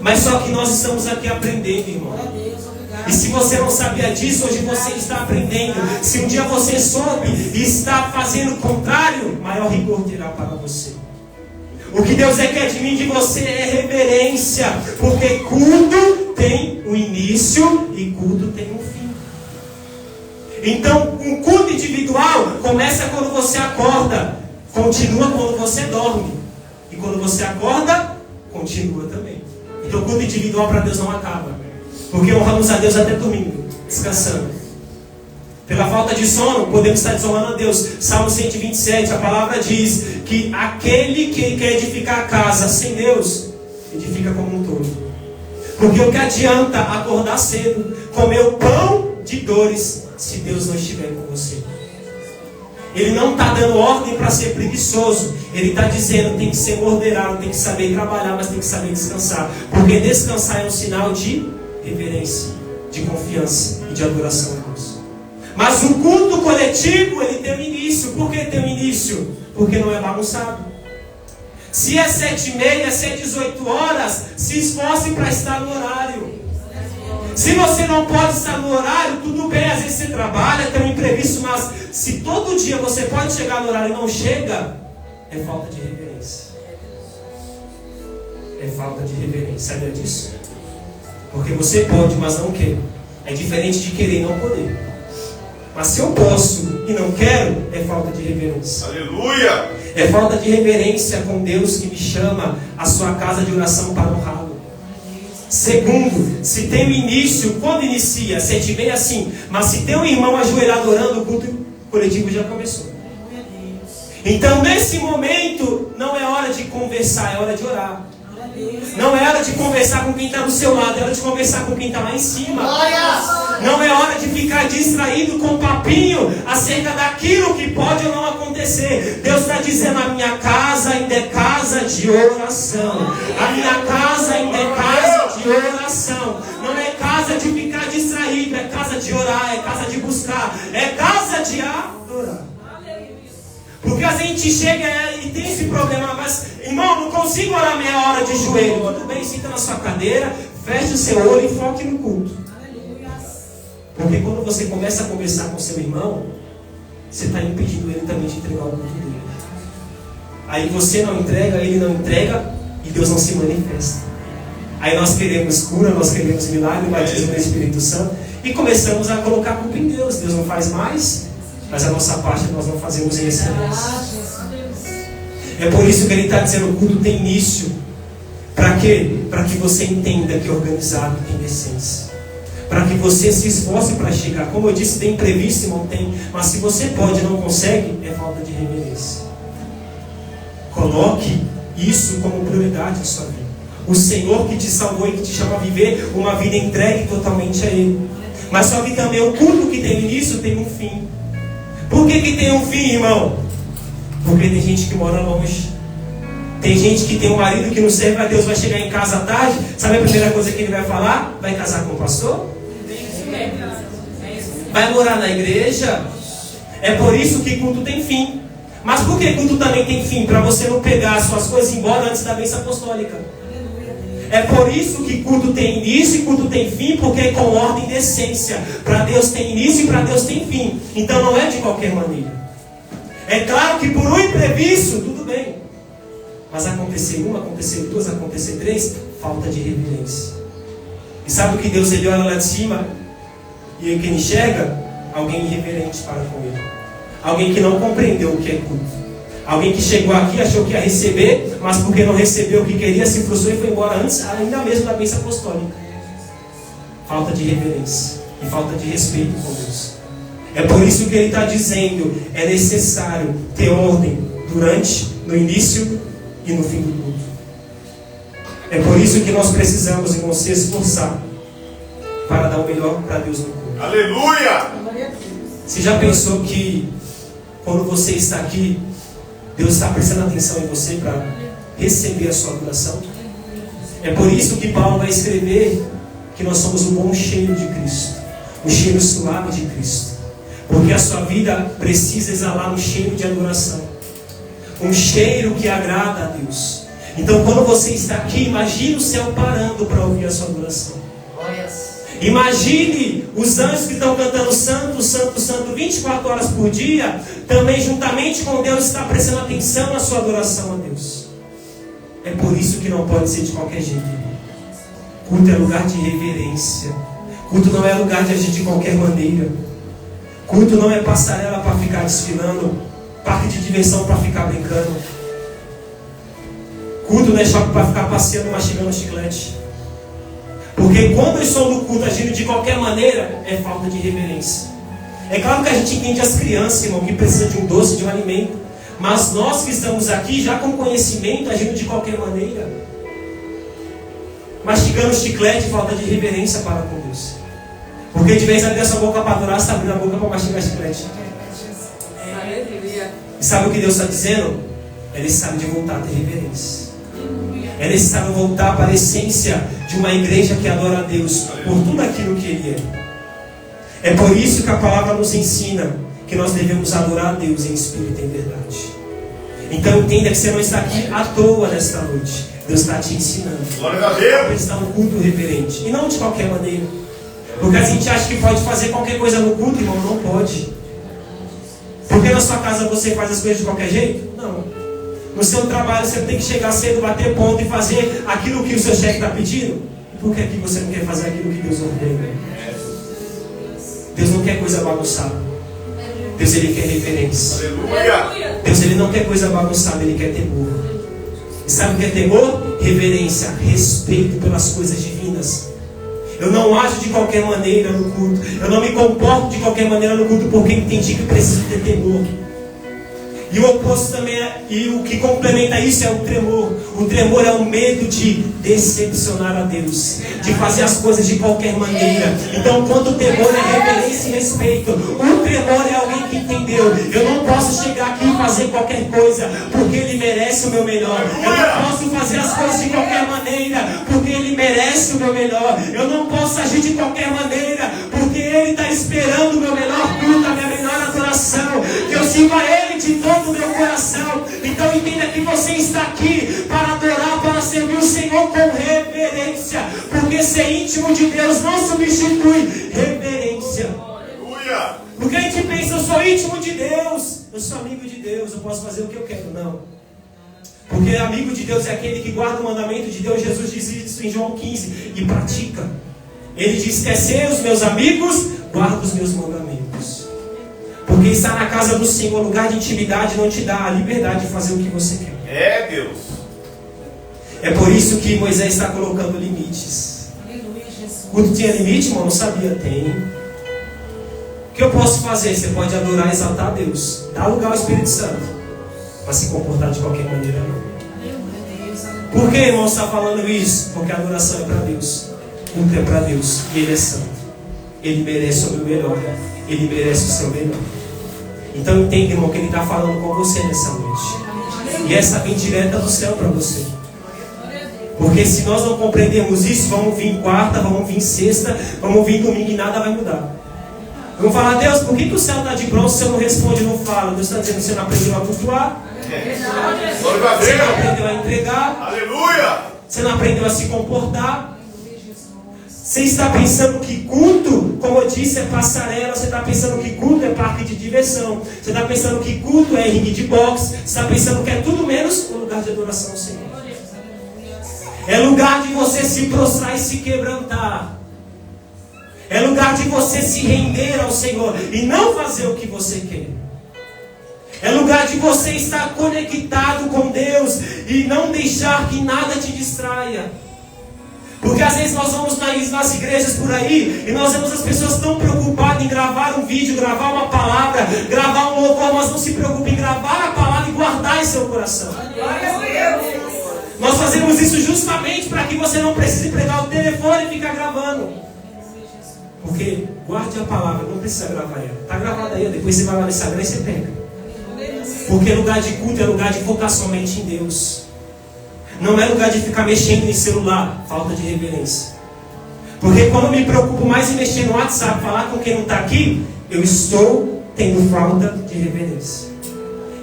A: Mas só que nós estamos aqui aprendendo, irmão. E se você não sabia disso, hoje você está aprendendo. Se um dia você soube e está fazendo o contrário, maior rigor terá para você. O que Deus quer de mim e de você é reverência. Porque culto tem um início e culto tem um fim. Então, um culto individual começa quando você acorda, continua quando você dorme. E quando você acorda, continua também. Então o culto individual para Deus não acaba. Porque honramos a Deus até domingo, descansando. Pela falta de sono, podemos estar desonrando a Deus. Salmo 127, a palavra diz que aquele que quer edificar a casa sem Deus, edifica como um todo. Porque o que adianta acordar cedo, comer o pão de dores, se Deus não estiver com você? Ele não está dando ordem para ser preguiçoso. Ele está dizendo: tem que ser moderado, tem que saber trabalhar, mas tem que saber descansar. Porque descansar é um sinal de reverência, de confiança e de adoração a Deus. Mas o culto coletivo, ele tem um início. Por que tem um início? Porque não é bagunçado. Se é 7h30, se é 18 horas, se esforce para estar no horário. Se você não pode estar no horário, tudo bem, às vezes você trabalha, tem um imprevisto, mas se todo dia você pode chegar no horário e não chega, é falta de reverência. É falta de reverência, sabia disso? Porque você pode, mas não quer. É diferente de querer e não poder. Mas se eu posso e não quero, é falta de reverência.
B: Aleluia!
A: É falta de reverência com Deus que me chama à sua casa de oração para honrá-lo. Segundo, se tem o início, quando inicia? 7h30 assim. Mas se tem um irmão ajoelhado orando, o culto coletivo já começou. Então nesse momento, não é hora de conversar, é hora de orar. Não é hora de conversar com quem está do seu lado, é hora de conversar com quem está lá em cima. Não é hora de ficar distraído com papinho acerca daquilo que pode ou não acontecer. Deus está dizendo: a minha casa ainda é casa de oração. A minha casa ainda é casa de oração. Não é casa de ficar distraído, é casa de orar, é casa de buscar, é casa de adorar. Porque a gente chega e tem esse problema: mas irmão, não consigo orar meia hora de joelho. Tudo bem, senta na sua cadeira, feche o seu olho e foque no culto. Porque quando você começa a conversar com seu irmão, você está impedindo ele também de entregar o culto dele. Aí você não entrega, ele não entrega e Deus não se manifesta. Aí nós queremos cura, nós queremos milagre, batismo do Espírito Santo e começamos a colocar a culpa em Deus. Deus não faz mais, mas a nossa parte nós não fazemos em excelência. É por isso que ele está dizendo: o culto tem início. Para quê? Para que você entenda que organizado tem decência. Para que você se esforce para chegar. Como eu disse, tem imprevisto, irmão, tem. Mas se você pode e não consegue, é falta de reverência. Coloque isso como prioridade em sua vida. O Senhor que te salvou e que te chama a viver uma vida entregue totalmente a Ele. Mas só que também o culto que tem início tem um fim. Por que tem um fim, irmão? Porque tem gente que mora longe. Tem gente que tem um marido que não serve a Deus, vai chegar em casa à tarde. Sabe a primeira coisa que ele vai falar? Vai casar com o pastor? Vai morar na igreja? É por isso que culto tem fim. Mas por que culto também tem fim? Para você não pegar as suas coisas embora antes da bênção apostólica. É por isso que culto tem início e culto tem fim, porque é com ordem e decência. Para Deus tem início e para Deus tem fim. Então não é de qualquer maneira. É claro que por um imprevisto, tudo bem. Mas acontecer uma, acontecer duas, acontecer três, falta de reverência. E sabe o que Deus ele olha lá de cima? E ele que enxerga? Alguém irreverente para com ele. Alguém que não compreendeu o que é culto. Alguém que chegou aqui, achou que ia receber, mas porque não recebeu o que queria, se frustrou e foi embora antes, ainda mesmo da bênção apostólica. Falta de reverência e falta de respeito com Deus. É por isso que ele está dizendo: é necessário ter ordem durante, no início e no fim do culto. É por isso que nós precisamos, irmãos, se esforçar para dar o melhor para Deus no culto.
B: Aleluia!
A: Você já pensou que quando você está aqui, Deus está prestando atenção em você para receber a sua adoração? É por isso que Paulo vai escrever que nós somos o bom cheiro de Cristo, o cheiro suave de Cristo, porque a sua vida precisa exalar um cheiro de adoração, um cheiro que agrada a Deus. Então quando você está aqui, imagine o céu parando para ouvir a sua adoração. Imagine os anjos que estão cantando santo, santo, santo 24 horas por dia, também juntamente com Deus está prestando atenção na sua adoração a Deus. É por isso que não pode ser de qualquer jeito. Culto é lugar de reverência. Culto não é lugar de agir de qualquer maneira. Culto não é passarela para ficar desfilando, parque de diversão para ficar brincando. Culto não é shopping para ficar passeando, mastigando chiclete. Porque quando eu estou no culto agindo de qualquer maneira, é falta de reverência. É claro que a gente entende as crianças, irmão, que precisa de um doce, de um alimento. Mas nós que estamos aqui, já com conhecimento, agindo de qualquer maneira, mastigando chiclete, falta de reverência para com Deus. Porque de vez em abrir a sua boca para adorar, você está abrindo a boca para mastigar chiclete. E sabe o que Deus está dizendo? É necessário de voltar a ter reverência. É necessário voltar para a essência de uma igreja que adora a Deus por tudo aquilo que Ele é. É por isso que a palavra nos ensina que nós devemos adorar a Deus em espírito e em verdade. Então entenda que você não está aqui à toa nesta noite. Deus está te ensinando.
B: Glória a Deus.
A: Para estar no culto reverente. E não de qualquer maneira. Porque a gente acha que pode fazer qualquer coisa no culto, irmão. Não pode. Porque na sua casa você faz as coisas de qualquer jeito? Não. No seu trabalho você tem que chegar cedo, bater ponto e fazer aquilo que o seu chefe está pedindo? E por que aqui você não quer fazer aquilo que Deus ordena? Deus não quer coisa bagunçada. Deus ele quer reverência.
B: Aleluia!
A: Deus ele não quer coisa bagunçada, ele quer temor. E sabe o que é temor? Reverência, respeito pelas coisas divinas. Eu não ajo de qualquer maneira no culto. Eu não me comporto de qualquer maneira no culto porque entendi que preciso ter temor. E o oposto também é, e o que complementa isso é o tremor. O tremor é o medo de decepcionar a Deus, de fazer as coisas de qualquer maneira. Então, quando o temor é reverência e respeito, o tremor é alguém que entendeu: eu não posso chegar aqui e fazer qualquer coisa, porque Ele merece o meu melhor. Eu não posso fazer as coisas de qualquer maneira, porque Ele merece o meu melhor. Eu não posso agir de qualquer maneira, porque Ele está esperando o meu melhor culto, a minha melhor adoração. Que eu sirva a Ele de todo o meu coração. Então entenda que você está aqui para adorar, para servir o Senhor com reverência, porque ser íntimo de Deus não substitui reverência.
B: Aleluia!
A: Porque a gente pensa: eu sou íntimo de Deus, eu sou amigo de Deus, eu posso fazer o que eu quero. Não. Porque amigo de Deus é aquele que guarda o mandamento de Deus. Jesus diz isso em João 15 e pratica. Ele diz: quer ser os meus amigos, guarda os meus mandamentos. Porque estar na casa do Senhor, lugar de intimidade, não te dá a liberdade de fazer o que você quer.
B: É, Deus.
A: É por isso que Moisés está colocando limites. Quando tinha limite, irmão, não sabia. Tem. O que eu posso fazer? Você pode adorar e exaltar a Deus. Dá lugar ao Espírito Santo. Para se comportar de qualquer maneira, não. Por que, irmão, está falando isso? Porque a adoração é para Deus. O culto é para Deus. E Ele é santo. Ele merece o meu melhor. Ele merece o seu melhor. Então entenda, irmão, que Ele está falando com você nessa noite. E essa vem direta do céu para você. Porque se nós não compreendermos isso, vamos vir quarta, vamos vir sexta, vamos vir domingo e nada vai mudar. Vamos falar: Deus, por que o céu está de bronze, você não responde, não fala? Deus está dizendo que você não aprendeu a cultuar. Você não aprendeu a entregar.
B: Aleluia!
A: Você não aprendeu a se comportar. Você está pensando que culto, como eu disse, é passarela. Você está pensando que culto é parque de diversão. Você está pensando que culto é ringue de boxe. Você está pensando que é tudo menos um lugar de adoração ao Senhor. É lugar de você se prostrar e se quebrantar. É lugar de você se render ao Senhor e não fazer o que você quer. É lugar de você estar conectado com Deus e não deixar que nada te distraia. Porque às vezes nós vamos nas igrejas por aí e nós vemos as pessoas tão preocupadas em gravar um vídeo, gravar uma palavra, gravar um louvor, mas não se preocupam em gravar a palavra e guardar em seu coração. Nós fazemos isso justamente para que você não precise pegar o telefone e ficar gravando. Porque guarde a palavra, não precisa gravar ela. Está gravada aí, depois você vai lá no Instagram e você pega. Porque lugar de culto é lugar de focar somente em Deus. Não é lugar de ficar mexendo em celular. Falta de reverência. Porque quando eu me preocupo mais em mexer no WhatsApp, falar com quem não está aqui, eu estou tendo falta de reverência.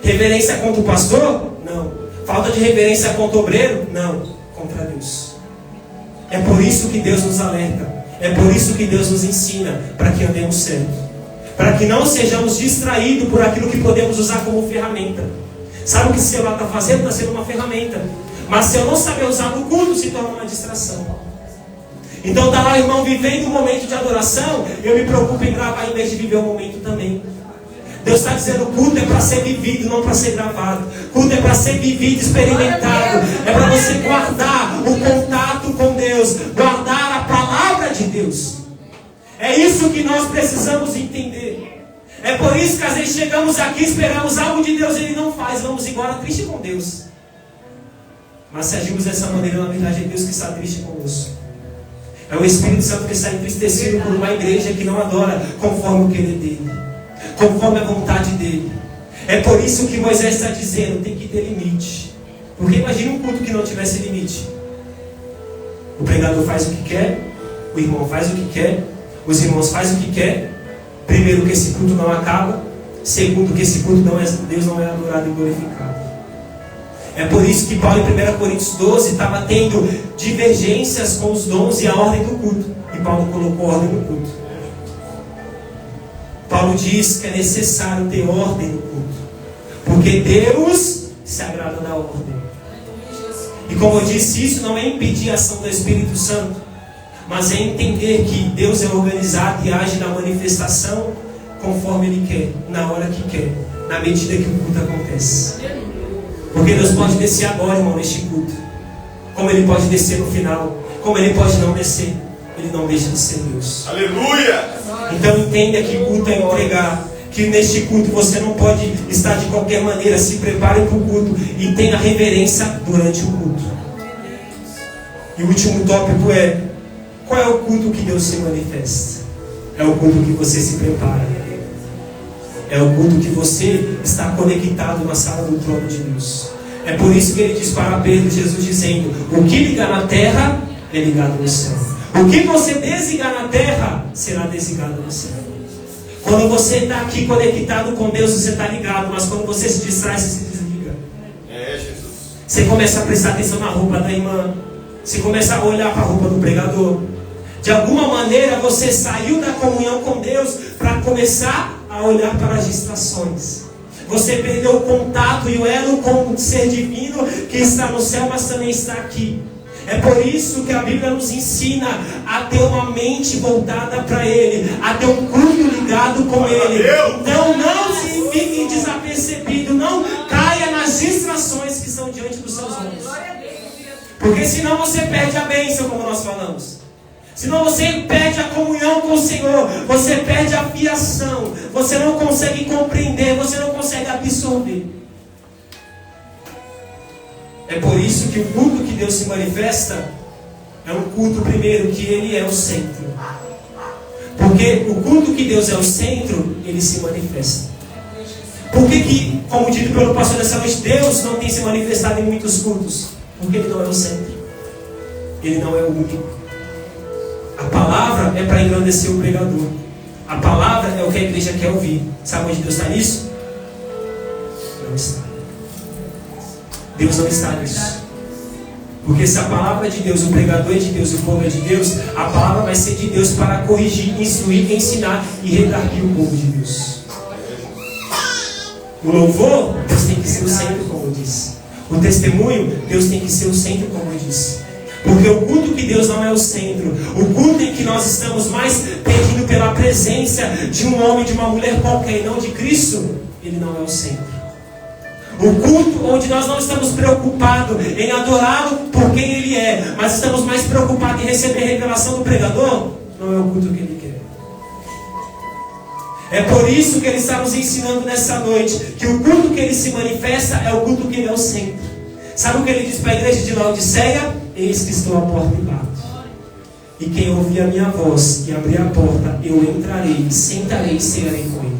A: Reverência contra o pastor? Não. Falta de reverência contra o obreiro? Não. Contra Deus. É por isso que Deus nos alerta. É por isso que Deus nos ensina, para que andemos certo. Para que não sejamos distraídos por aquilo que podemos usar como ferramenta. Sabe o que o celular está fazendo? Está sendo uma ferramenta. Mas se eu não saber usar no culto, se torna uma distração. Então está lá o irmão vivendo um momento de adoração, eu me preocupo em gravar em vez de viver o momento também. Deus está dizendo: culto é para ser vivido, não para ser gravado. Culto é para ser vivido, experimentado. É para você guardar o contato com Deus, guardar a palavra de Deus. É isso que nós precisamos entender. É por isso que às vezes chegamos aqui, esperamos algo de Deus e Ele não faz. Vamos embora triste com Deus. Mas se agimos dessa maneira, na verdade é Deus que está triste conosco. É o Espírito Santo que está entristecido por uma igreja que não adora conforme o querer dele, conforme a vontade dele. É por isso que Moisés está dizendo: tem que ter limite. Porque imagine um culto que não tivesse limite. O pregador faz o que quer, o irmão faz o que quer, os irmãos fazem o que quer. Primeiro, que esse culto não acaba. Segundo, que esse culto Deus não é adorado e glorificado. É por isso que Paulo em 1 Coríntios 12 estava tendo divergências com os dons e a ordem do culto. E Paulo colocou ordem no culto. Paulo diz que é necessário ter ordem no culto. Porque Deus se agrada da ordem. E como eu disse, isso não é impedir a ação do Espírito Santo, mas é entender que Deus é organizado e age na manifestação conforme Ele quer, na hora que quer, na medida que o culto acontece. Porque Deus pode descer agora, irmão, neste culto, como Ele pode descer no final, como Ele pode não descer. Ele não deixa de ser Deus.
B: Aleluia!
A: Então entenda que culto é entregar, que neste culto você não pode estar de qualquer maneira. Se prepare para o culto e tenha reverência durante o culto. E o último tópico é: qual é o culto que Deus se manifesta? É o culto que você se prepara. É o culto que você está conectado na sala do trono de Deus. É por isso que ele diz para Pedro, Jesus dizendo: o que ligar na terra é ligado no céu. O que você desligar na terra será desligado no céu. Quando você está aqui conectado com Deus, você está ligado. Mas quando você se distrai, você se desliga.
B: É, Jesus.
A: Você começa a prestar atenção na roupa da irmã. Você começa a olhar para a roupa do pregador. De alguma maneira você saiu da comunhão com Deus para começar a olhar para as distrações. Você perdeu o contato e o elo com o ser divino que está no céu, mas também está aqui. É por isso que a Bíblia nos ensina a ter uma mente voltada para Ele, a ter um culto ligado com Ele. Então não se fique desapercebido, não caia nas distrações que estão diante dos seus olhos. Porque senão você perde a bênção, como nós falamos. Senão você perde a comunhão com o Senhor, você perde a fiação, você não consegue compreender, você não consegue absorver. É por isso que o culto que Deus se manifesta é um culto primeiro que Ele é o centro. Porque o culto que Deus é o centro, Ele se manifesta. Por que, como dito pelo pastor dessa noite, Deus não tem se manifestado em muitos cultos? Porque Ele não é o centro. Ele não é o único. A palavra é para engrandecer o pregador. A palavra é o que a igreja quer ouvir. Sabe onde Deus está nisso? Não está. Deus não está nisso. Porque se a palavra é de Deus, o pregador é de Deus, o povo é de Deus, a palavra vai ser de Deus para corrigir, instruir, ensinar e redarguir o povo de Deus. O louvor, Deus tem que ser o centro, como eu disse. O testemunho, Deus tem que ser o centro, como eu disse. Porque o culto que Deus não é o centro. O culto em que nós estamos mais pedindo pela presença de um homem, de uma mulher qualquer, e não de Cristo, ele não é o centro. O culto onde nós não estamos preocupados em adorá-lo por quem Ele é, mas estamos mais preocupados em receber a revelação do pregador, não é o culto que Ele quer. É por isso que Ele está nos ensinando nessa noite, que o culto que Ele se manifesta é o culto que Ele é o centro. Sabe o que Ele diz para a igreja de Laodiceia? Eis que estou à porta e bato. E quem ouvir a minha voz e abrir a porta, eu entrarei, sentarei e cearei com ele.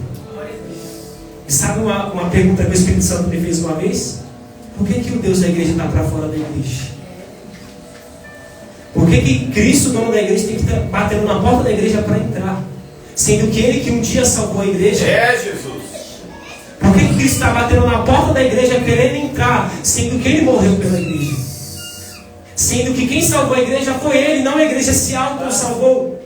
A: E sabe uma pergunta que o Espírito Santo me fez uma vez? Por que o Deus da igreja está para fora da igreja? Por que Cristo, dono da igreja, tem que estar batendo na porta da igreja para entrar? Sendo que Ele que um dia salvou a igreja.
B: É Jesus.
A: Por que Cristo está batendo na porta da igreja querendo entrar, sendo que Ele morreu pela igreja? Sendo que quem salvou a igreja foi Ele, não a igreja se auto-salvou.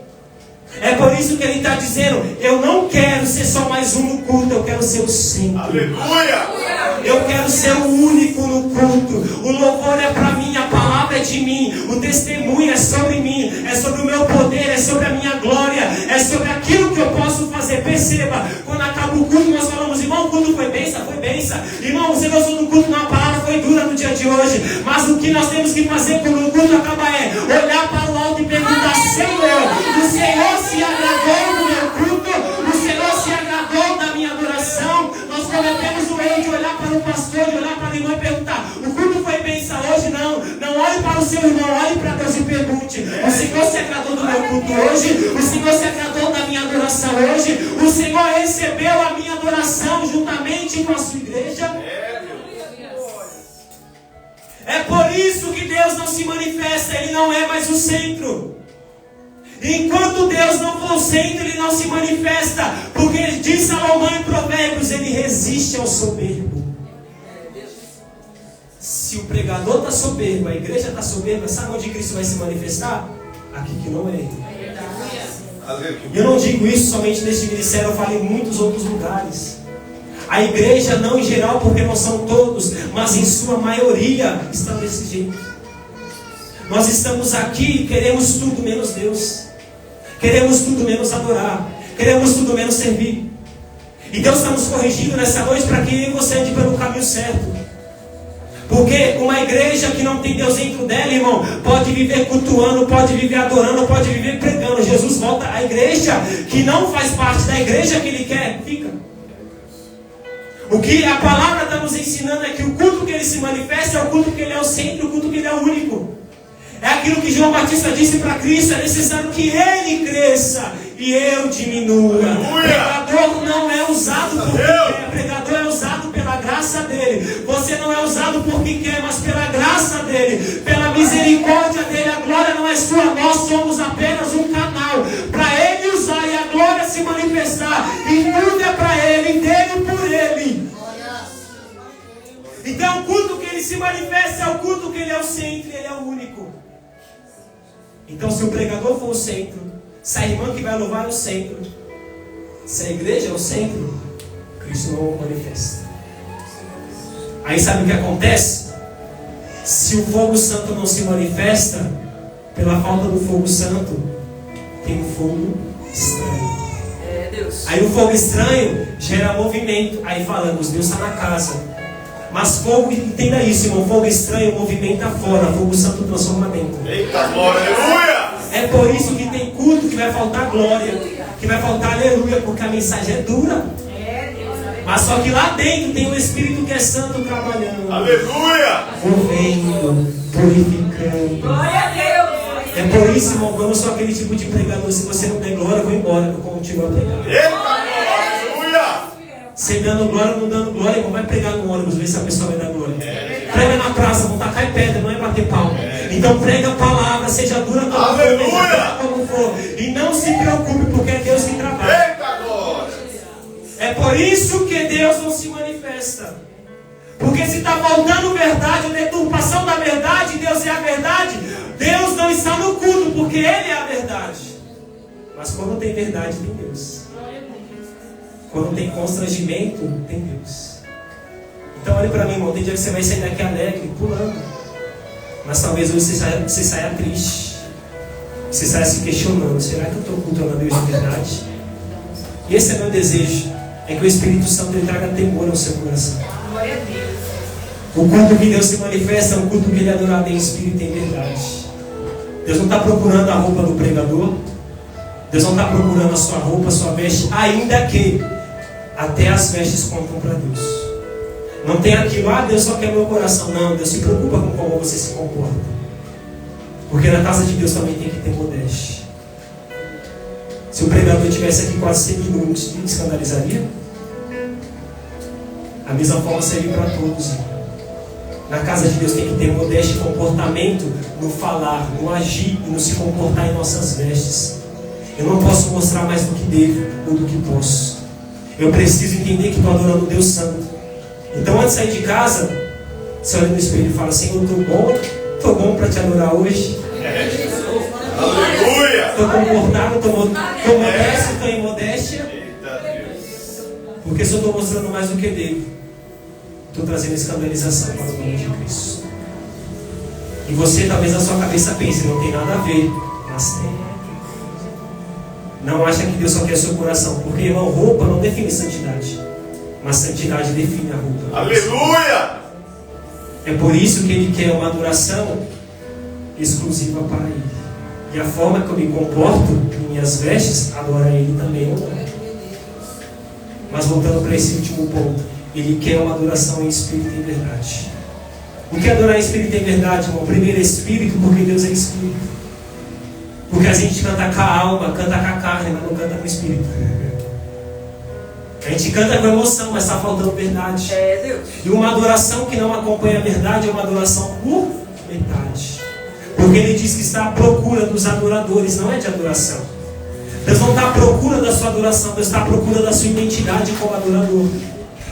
A: É por isso que Ele está dizendo: eu não quero ser só mais um no culto, eu quero ser o centro.
B: Aleluia!
A: Eu quero ser o único no culto. O louvor é para mim, a palavra é de mim, o testemunho é sobre mim, é sobre o meu poder, é sobre a minha glória, é sobre aquilo que eu posso fazer. Perceba, quando acaba o culto nós falamos: irmão, o culto foi bênção, foi bênção. Irmão, você gostou do culto? Não, a palavra foi dura no dia de hoje. Mas o que nós temos que fazer quando o culto acaba é olhar para o alto e perguntar: Senhor, o Senhor se agradou do meu culto? O Senhor se agradou da minha adoração? Nós cometemos o erro de olhar para o pastor, de olhar para a irmã e perguntar: o culto foi bênção hoje? Não olhe para o seu irmão, olhe para Deus e pergunte: o Senhor se agradou do meu culto hoje? O Senhor se agradou da minha adoração hoje? O Senhor recebeu a minha adoração juntamente com a sua igreja? É por isso que Deus não se manifesta, Ele não é mais o centro. Enquanto Deus não for o centro, Ele não se manifesta. Porque Ele diz Salomão em Provérbios: Ele resiste ao soberbo. Se o pregador está soberbo, a igreja está soberba, sabe onde Cristo vai se manifestar? Aqui que não é Ele. E eu não digo isso somente neste ministério, eu falo em muitos outros lugares. A igreja não em geral, porque não são todos, mas em sua maioria estão desse jeito. Nós estamos aqui e queremos tudo menos Deus. Queremos tudo menos adorar. Queremos tudo menos servir. E Deus está nos corrigindo nessa noite para que você ande pelo caminho certo. Porque uma igreja que não tem Deus dentro dela, irmão, pode viver cultuando, pode viver adorando, pode viver pregando. Jesus volta à igreja que não faz parte da igreja que Ele quer, fica. O que a palavra está nos ensinando é que o culto que Ele se manifesta é o culto que Ele é o centro, o culto que Ele é o único. É aquilo que João Batista disse para Cristo: é necessário que Ele cresça e eu diminua. Pregador não é usado porque quer, pregador é usado pela graça dele. Você não é usado porque quer, mas pela graça dele, pela misericórdia dele. A glória não é sua, nós somos apenas um canal para Ele usar e a glória se manifestar. E tudo é para Ele, dele por Ele. Então o culto que Ele se manifesta é o culto que Ele é o centro, Ele é o único. Então se o pregador for o centro, se a irmã que vai louvar é o centro, se a igreja é o centro, Cristo não o manifesta. Aí sabe o que acontece? Se o fogo santo não se manifesta, pela falta do fogo santo, tem um fogo estranho.
C: Deus.
A: Aí o fogo estranho gera movimento. Aí falamos, Deus está na casa. Mas fogo, entenda isso, irmão. Fogo estranho movimenta fora. Fogo santo transforma dentro.
B: Eita glória, aleluia!
A: É por isso que tem culto que vai faltar glória, que vai faltar aleluia, porque a mensagem é dura. Mas só que lá dentro tem um Espírito que é santo trabalhando.
B: Aleluia!
A: Movendo, purificando.
C: Glória a Deus.
A: É por isso, irmão, eu não sou aquele tipo de pregador. Se você não der glória, eu vou embora, eu continuo a pregar.
B: Eita glória, aleluia!
A: Você dando glória ou não dando glória, irmão, vai pregar no ônibus, ver se a pessoa vai dar glória. Prega na praça, vão tacar em pedra, não é bater palma. Então prega a palavra, seja dura como for, seja como for. E não se preocupe, porque é Deus que trabalha.
B: Eita glória!
A: É por isso que Deus não se manifesta. Porque se está faltando verdade, a deturpação da verdade, Deus é a verdade, Deus não está no culto, porque Ele é a verdade. Mas quando tem verdade, tem Deus. Quando tem constrangimento, tem Deus. Então olhe para mim, irmão, tem dia que você vai sair daqui alegre, pulando. Mas talvez hoje você saia triste. Você saia se questionando, será que eu estou cultuando a Deus de verdade? E esse é meu desejo, é que o Espírito Santo ele traga temor ao seu coração.
C: Glória a Deus.
A: O culto que Deus se manifesta é um culto que Ele é adorado em espírito e em verdade. Deus não está procurando a roupa do pregador. Deus não está procurando a sua roupa, a sua veste, ainda que até as vestes contam para Deus. Não tem aquilo, Deus só quer meu coração. Não, Deus se preocupa com como você se comporta. Porque na casa de Deus também tem que ter modéstia. Se o pregador estivesse aqui quase 100 minutos, me escandalizaria? A mesma forma serve para todos. Na casa de Deus tem que ter modéstia e comportamento no falar, no agir e no se comportar em nossas vestes. Eu não posso mostrar mais do que devo ou do que posso. Eu preciso entender que estou adorando Deus Santo. Então antes de sair de casa, você olha no espelho e fala, Senhor, estou bom para te adorar hoje.
B: Aleluia!
A: Estou comportado, estou modesto, estou em modéstia.
B: Eita Deus!
A: Porque se eu estou mostrando mais do que devo, estou trazendo escandalização para o nome de Cristo. E você talvez na sua cabeça pense, não tem nada a ver, mas tem. Não acha que Deus só quer seu coração, porque irmão, roupa não define santidade, mas santidade define a roupa.
B: Aleluia!
A: É por isso que Ele quer uma adoração exclusiva para Ele. E a forma que eu me comporto em minhas vestes, adora Ele também ou não. Mas voltando para esse último ponto, Ele quer uma adoração em espírito e em verdade. O que é adorar em espírito e em verdade, irmão? Primeiro é espírito, porque Deus é espírito. Porque a gente canta com a alma, canta com a carne, mas não canta com o espírito. A gente canta com emoção, mas está faltando verdade.
C: Deus.
A: E uma adoração que não acompanha a verdade é uma adoração por metade. Porque Ele diz que está à procura dos adoradores, não é de adoração. Deus não está à procura da sua adoração, Deus está à procura da sua identidade como adorador.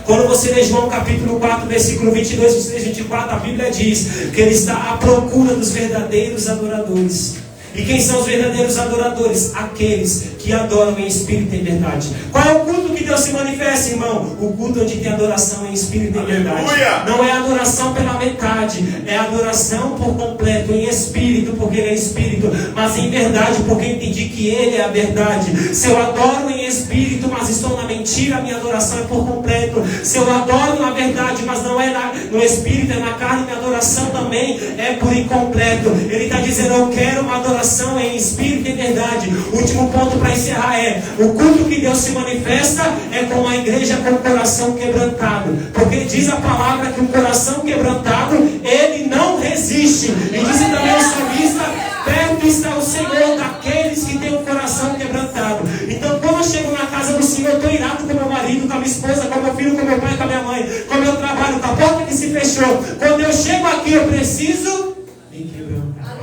A: Quando você lê João capítulo 4, versículo 22, 23, 24, a Bíblia diz que Ele está à procura dos verdadeiros adoradores. E quem são os verdadeiros adoradores? Aqueles que adoram em espírito e em verdade. Qual é o culto que Deus se manifesta, irmão? O culto onde tem adoração em espírito e em verdade. Não é adoração pela metade, é adoração por completo, em espírito, porque Ele é espírito, mas em verdade, porque eu entendi que Ele é a verdade. Se eu adoro em espírito, mas estou na mentira, a minha adoração é por completo. Se eu adoro na verdade, mas não é no espírito, é na carne, minha adoração também é por incompleto. Ele está dizendo, eu quero uma adoração em espírito e verdade. O último ponto para encerrar é: o culto que Deus se manifesta é com a igreja com o coração quebrantado, porque diz a palavra que um coração quebrantado Ele não resiste. E diz também o salmista: perto está o Senhor daqueles que têm o coração quebrantado. Então quando eu chego na casa do Senhor, eu estou irado com meu marido, com a minha esposa, com meu filho, com meu pai, com a minha mãe, com o meu trabalho, com a porta que se fechou. Quando eu chego aqui, eu preciso me quebrantar.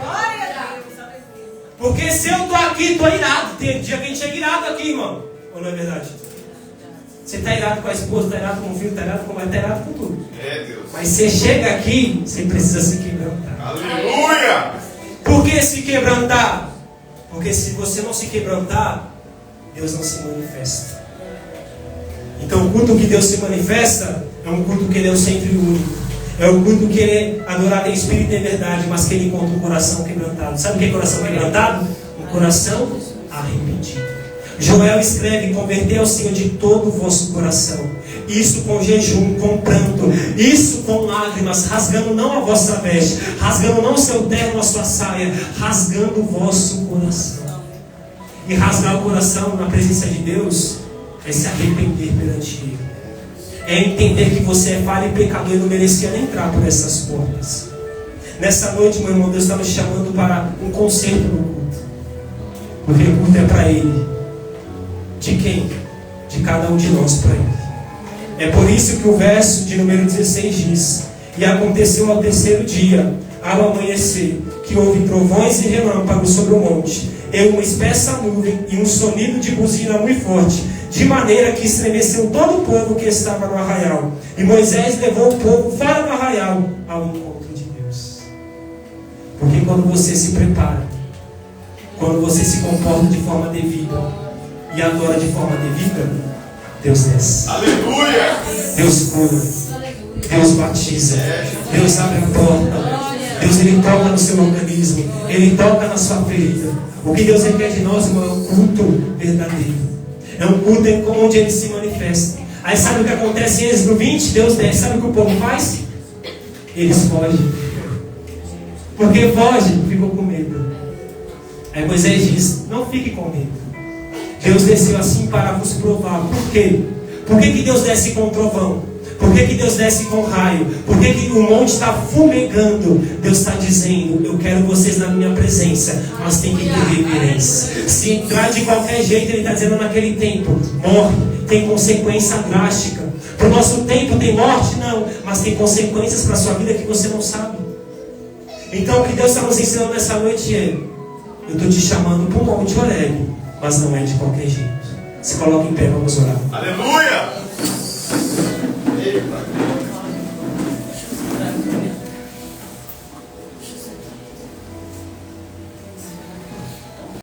A: Porque se eu estou aqui, estou irado. Tem dia que a gente chega irado aqui, irmão. Ou não é verdade? Você está irado com a esposa, está irado com o filho, está irado com a mãe, está irado com tudo.
B: É Deus.
A: Mas você chega aqui, você precisa se quebrantar.
B: Aleluia!
A: Por que se quebrantar? Porque se você não se quebrantar, Deus não se manifesta. Então o culto que Deus se manifesta é um culto que Ele é o sempre único. É o culto que ele é adorado em espírito e em verdade, mas que ele encontra um coração quebrantado. Sabe o que é coração quebrantado? Um coração arrependido. Joel escreve: convertei ao Senhor de todo o vosso coração. Isso com jejum, com pranto, isso com lágrimas, rasgando não a vossa veste, rasgando não o seu terno, a sua saia, rasgando o vosso coração. E rasgar o coração na presença de Deus é se arrepender perante Ele. É entender que você é falho e pecador e não merecia nem entrar por essas portas. Nessa noite, meu irmão, Deus está nos chamando para um concerto no culto. Porque o culto é para Ele. De quem? De cada um de nós para Ele. É por isso que o verso de número 16 diz: e aconteceu ao terceiro dia, ao amanhecer, que houve trovões e relâmpagos sobre o monte, e uma espessa nuvem e um sonido de buzina muito forte, de maneira que estremeceu todo o povo que estava no arraial. E Moisés levou o povo fora do arraial ao encontro de Deus. Porque quando você se prepara, quando você se comporta de forma devida e adora de forma devida, Deus desce.
B: Aleluia!
A: Deus cura. Deus batiza. Deus abre a porta. Deus, Ele toca no seu organismo. Ele toca na sua ferida. O que Deus requer de nós, irmão, é um culto verdadeiro. É um culto onde Ele se manifesta. Aí sabe o que acontece em Êxodo 20? Deus desce. Sabe o que o povo faz? Eles fogem. Porque foge, ficou com medo. Aí Moisés diz: não fique com medo. Deus desceu assim para vos provar. Por quê? Por que Deus desce com trovão? Por que Deus desce com raio? Por que o monte está fumegando? Deus está dizendo: eu quero vocês na minha presença, mas tem que ter reverência. Se entrar de qualquer jeito, Ele está dizendo: naquele tempo, morre, tem consequência drástica. Para o nosso tempo tem morte? Não, mas tem consequências para a sua vida que você não sabe. Então o que Deus está nos ensinando nessa noite é: eu estou te chamando para o Monte Horebe, mas não é de qualquer jeito. Se coloca em pé, vamos orar.
B: Aleluia! Eita.